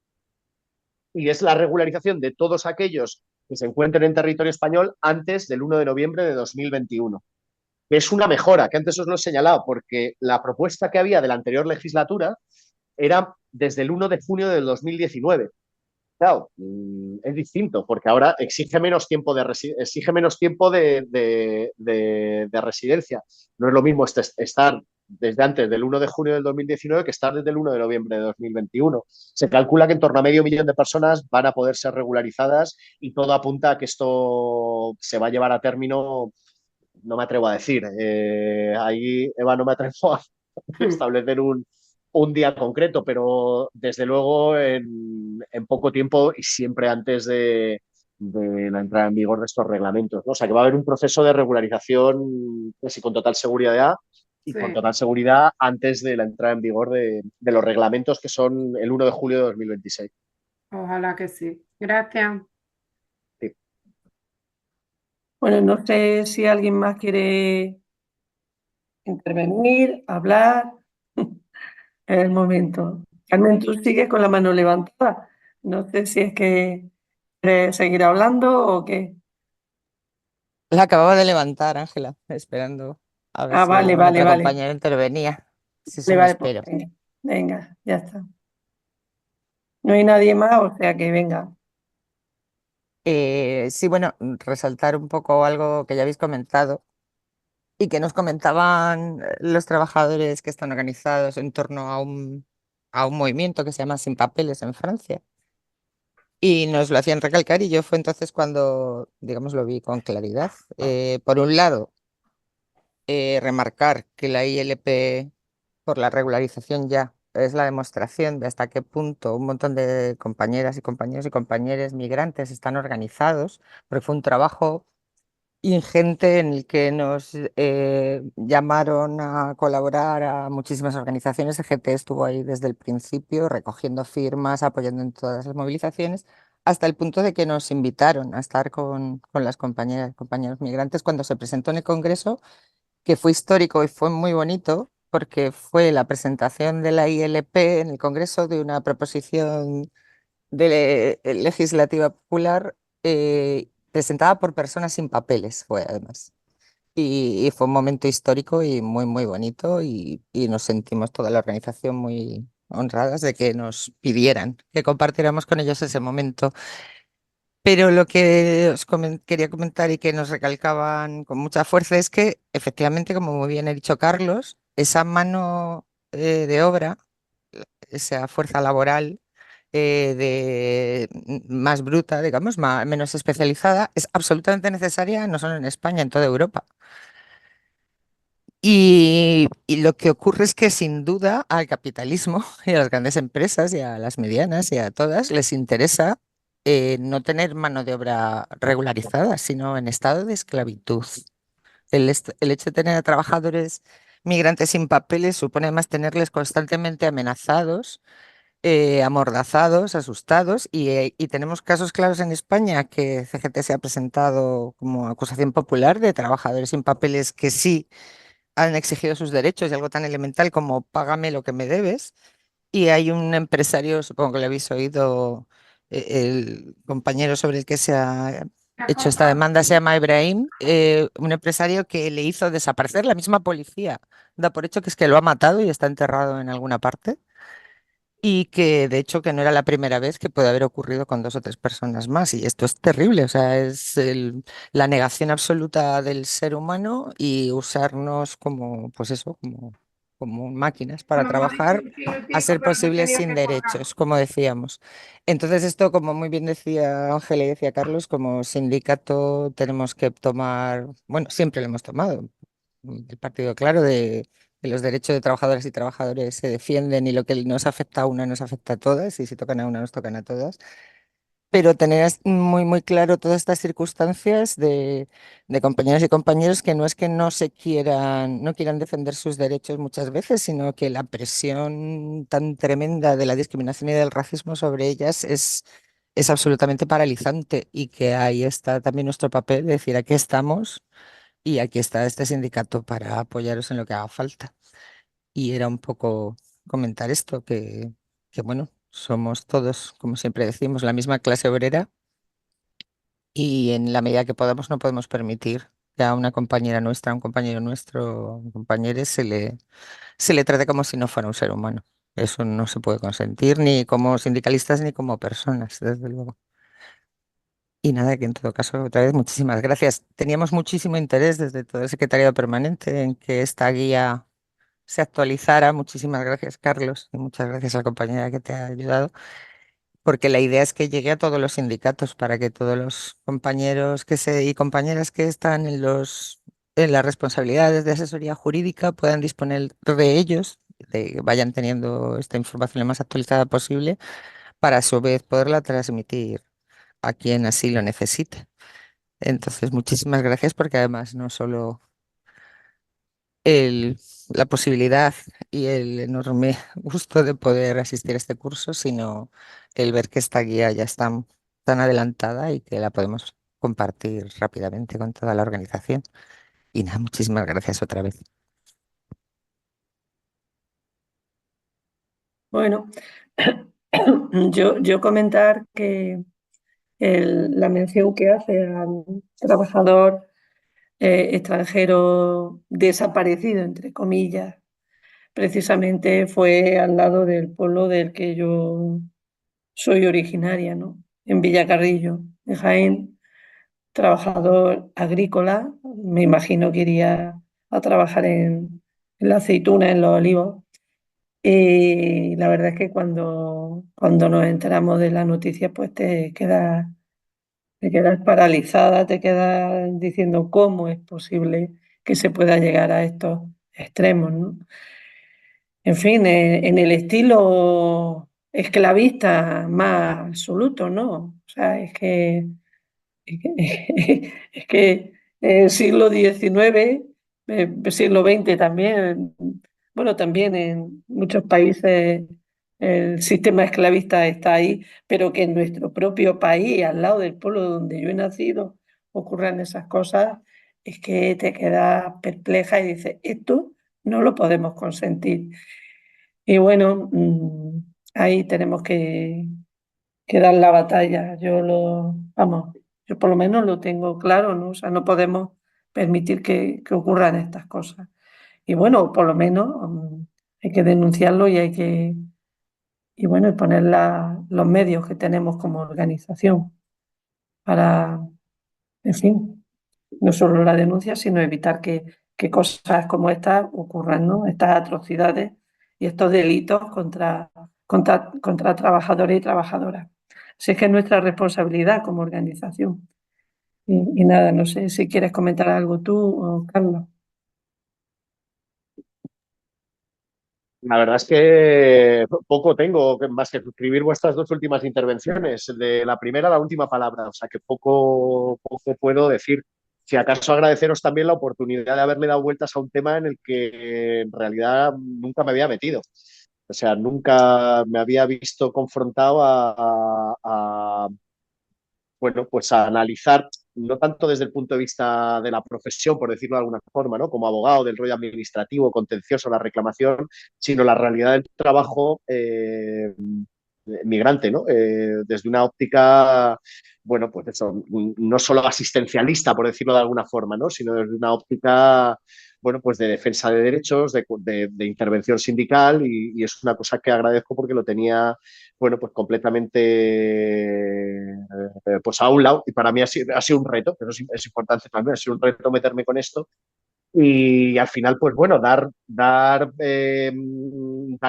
Y es la regularización de todos aquellos que se encuentren en territorio español antes del 1 de noviembre de 2021. Es una mejora, que antes os lo he señalado, porque la propuesta que había de la anterior legislatura era desde el 1 de junio del 2019. Claro, es distinto, porque ahora exige menos tiempo de residencia. No es lo mismo estar desde antes del 1 de junio del 2019 que estar desde el 1 de noviembre de 2021. Se calcula que en torno a medio millón de personas van a poder ser regularizadas y todo apunta a que esto se va a llevar a término, no me atrevo a decir. Ahí, Eva, no me atrevo a establecer un día concreto, pero desde luego en poco tiempo y siempre antes de la entrada en vigor de estos reglamentos, ¿no? O sea que va a haber un proceso de regularización casi con total seguridad y con sí, total seguridad antes de la entrada en vigor de los reglamentos que son el 1 de julio de 2026. ojalá que sí. Gracias. Sí. Bueno, no sé si alguien más quiere intervenir, hablar. Es el momento. Carmen, tú sigues con la mano levantada. No sé si es que quieres seguir hablando o qué. La acababa de levantar, Ángela, esperando a ver Ah, si vale, alguna vale, otra vale. compañera intervenía. Si eso Vale, me vale, pues espero. venga, venga, ya está. No hay nadie más, o sea que venga. Sí, bueno, resaltar un poco algo que ya habéis comentado y que nos comentaban los trabajadores que están organizados en torno a un movimiento que se llama Sin Papeles en Francia. Y nos lo hacían recalcar y yo fue entonces cuando, digamos, lo vi con claridad. Por un lado, remarcar que la ILP por la regularización ya es la demostración de hasta qué punto un montón de compañeras y compañeros migrantes están organizados, porque fue un trabajo ingente en el que nos llamaron a colaborar a muchísimas organizaciones. CGT estuvo ahí desde el principio recogiendo firmas, apoyando en todas las movilizaciones, hasta el punto de que nos invitaron a estar con las compañeras y compañeros migrantes cuando se presentó en el Congreso, que fue histórico y fue muy bonito porque fue la presentación de la ILP en el Congreso de una proposición legislativa popular presentada por personas sin papeles, fue además. Y fue un momento histórico y muy, muy bonito y nos sentimos toda la organización muy, honradas de que nos pidieran que compartiéramos con ellos ese momento. Pero lo que quería comentar y que nos recalcaban con mucha fuerza es que, efectivamente, como muy bien ha dicho Carlos, esa mano de obra, esa fuerza laboral más bruta, digamos, menos especializada, es absolutamente necesaria no solo en España, en toda Europa. Y lo que ocurre es que sin duda al capitalismo y a las grandes empresas y a las medianas y a todas les interesa no tener mano de obra regularizada, sino en estado de esclavitud. El hecho de tener a trabajadores migrantes sin papeles supone además tenerles constantemente amenazados, amordazados, asustados, y tenemos casos claros en España que CGT se ha presentado como acusación popular de trabajadores sin papeles que sí han exigido sus derechos y algo tan elemental como págame lo que me debes. Y hay un empresario, supongo que le habéis oído, el compañero sobre el que se ha La hecho esta cosa, demanda se llama Ibrahim, un empresario que le hizo desaparecer la misma policía. Da por hecho que es que lo ha matado y está enterrado en alguna parte. Y que de hecho que no era la primera vez que puede haber ocurrido con 2 o 3 personas más. Y esto es terrible, o sea, es la negación absoluta del ser humano y usarnos como, pues eso, como máquinas para como hemos dicho trabajar, un siglo y a pico, ser pero no he posibles tenido sin que colgar. derechos, como decíamos. Entonces esto, como muy bien decía Ángel y decía Carlos, como sindicato tenemos que tomar, bueno, siempre lo hemos tomado, el partido claro de que los derechos de trabajadoras y trabajadores se defienden y lo que nos afecta a una nos afecta a todas y si tocan a una nos tocan a todas. Pero tener muy, muy claro todas estas circunstancias de compañeros y compañeros que no es que no se quieran, no quieran defender sus derechos muchas veces, sino que la presión tan tremenda de la discriminación y del racismo sobre ellas es absolutamente paralizante y que ahí está también nuestro papel, de decir, aquí estamos y aquí está este sindicato para apoyaros en lo que haga falta. Y era un poco comentar esto, que bueno, somos todos, como siempre decimos, la misma clase obrera y en la medida que podamos no podemos permitir que a una compañera nuestra, a un compañero nuestro, compañeros, se le trate como si no fuera un ser humano. Eso no se puede consentir ni como sindicalistas ni como personas, desde luego. Y nada, que en todo caso, otra vez, muchísimas gracias. Teníamos muchísimo interés desde todo el secretariado permanente en que esta guía se actualizara. Muchísimas gracias, Carlos, y muchas gracias a la compañera que te ha ayudado, porque la idea es que llegue a todos los sindicatos para que todos los compañeros y compañeras que están en las responsabilidades de asesoría jurídica puedan disponer de ellos, de que vayan teniendo esta información lo más actualizada posible, para a su vez poderla transmitir a quien así lo necesite. Entonces, muchísimas gracias porque además no solo la posibilidad y el enorme gusto de poder asistir a este curso, sino el ver que esta guía ya está tan adelantada y que la podemos compartir rápidamente con toda la organización. Y nada, muchísimas gracias otra vez. Bueno, yo comentar que la mención que hace al trabajador extranjero desaparecido, entre comillas, precisamente fue al lado del pueblo del que yo soy originaria, ¿no? En Villacarrillo, en Jaén, trabajador agrícola, me imagino que iría a trabajar en la aceituna, en los olivos. Y la verdad es que cuando nos enteramos de la noticia, pues te quedas paralizada, te quedas diciendo cómo es posible que se pueda llegar a estos extremos, ¿no? En fin, en el estilo esclavista más absoluto, ¿no? O sea, es que el siglo XIX, el siglo XX también, bueno, también en muchos países el sistema esclavista está ahí, pero que en nuestro propio país, al lado del pueblo donde yo he nacido, ocurran esas cosas, es que te quedas perpleja y dices, esto no lo podemos consentir. Y bueno, ahí tenemos que dar la batalla. Vamos, yo por lo menos lo tengo claro, ¿no? O sea, no podemos permitir que ocurran estas cosas. Y bueno, por lo menos hay que denunciarlo y hay que y bueno, y poner los medios que tenemos como organización para, en fin, no solo la denuncia, sino evitar que cosas como estas ocurran, ¿no? Estas atrocidades y estos delitos contra trabajadores y trabajadoras. Así es que es nuestra responsabilidad como organización. Y nada, no sé si quieres comentar algo tú o Carlos. La verdad es que poco tengo más que suscribir vuestras dos últimas intervenciones, de la primera a la última palabra, o sea que poco puedo decir. Si acaso agradeceros también la oportunidad de haberle dado vueltas a un tema en el que en realidad nunca me había metido. O sea, nunca me había visto confrontado bueno, pues a analizar, no tanto desde el punto de vista de la profesión, por decirlo de alguna forma, ¿no? Como abogado del rollo administrativo, contencioso, la reclamación, sino la realidad del trabajo migrante, ¿no? Desde una óptica, bueno, pues eso, no solo asistencialista, por decirlo de alguna forma, ¿no? Sino desde una óptica, bueno, pues de defensa de derechos, de intervención sindical y es una cosa que agradezco porque lo tenía, bueno, pues completamente pues a un lado y para mí ha sido un reto, pero es importante también, ha sido un reto meterme con esto y al final, pues bueno, da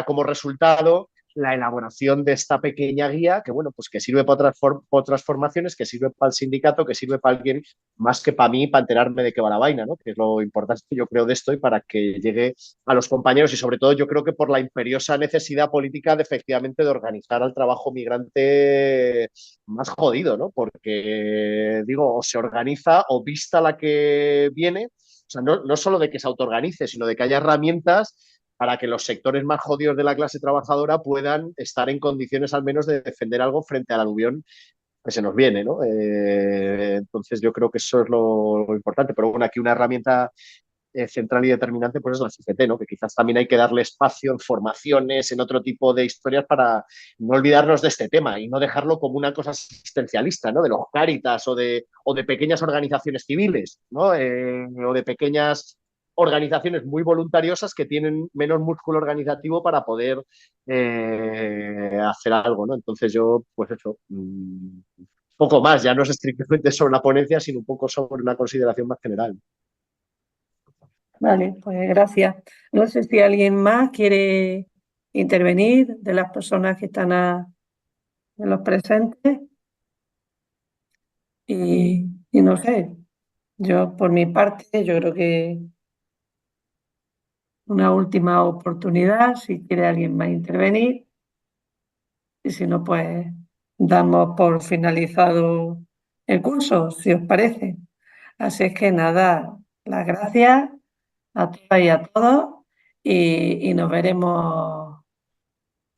como resultado la elaboración de esta pequeña guía que, bueno, pues que sirve para otras formaciones, que sirve para el sindicato, que sirve para alguien más que para mí, para enterarme de qué va la vaina, ¿no? Que es lo importante, yo creo, de esto y para que llegue a los compañeros y sobre todo yo creo que por la imperiosa necesidad política de efectivamente de organizar al trabajo migrante más jodido, ¿no? Porque, digo, o se organiza o vista la que viene, o sea, no solo de que se autoorganice, sino de que haya herramientas para que los sectores más jodidos de la clase trabajadora puedan estar en condiciones al menos de defender algo frente al aluvión que se nos viene, ¿no? Entonces yo creo que eso es lo importante, pero bueno, aquí una herramienta central y determinante pues es la CGT, ¿no? Que quizás también hay que darle espacio en formaciones, en otro tipo de historias para no olvidarnos de este tema y no dejarlo como una cosa asistencialista, ¿no? De los Cáritas o de pequeñas organizaciones civiles, ¿no? O de pequeñas organizaciones muy voluntariosas que tienen menos músculo organizativo para poder hacer algo, ¿no? Entonces yo, pues eso, poco más, ya no es estrictamente sobre la ponencia, sino un poco sobre una consideración más general. Vale, pues gracias. No sé si alguien más quiere intervenir de las personas que están de los presentes. Y no sé, yo por mi parte, yo creo que una última oportunidad, si quiere alguien más intervenir, y si no, pues damos por finalizado el curso, si os parece. Así es que nada, las gracias a todas y a todos y nos veremos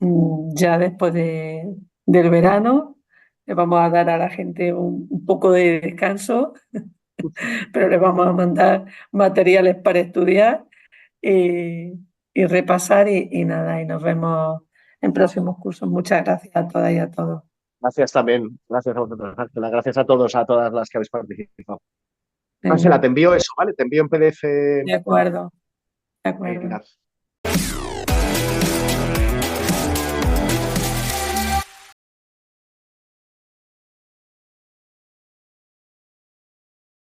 ya después del verano. Le vamos a dar a la gente un poco de descanso, pero le vamos a mandar materiales para estudiar y, y repasar y nada, y nos vemos en próximos cursos. Muchas gracias a todas y a todos. Gracias también. Gracias a vosotros, Ángela. Gracias a todos, a todas las que habéis participado. Venga, Ángela, te envío eso, ¿vale? Te envío en PDF. de acuerdo, de acuerdo. Venga.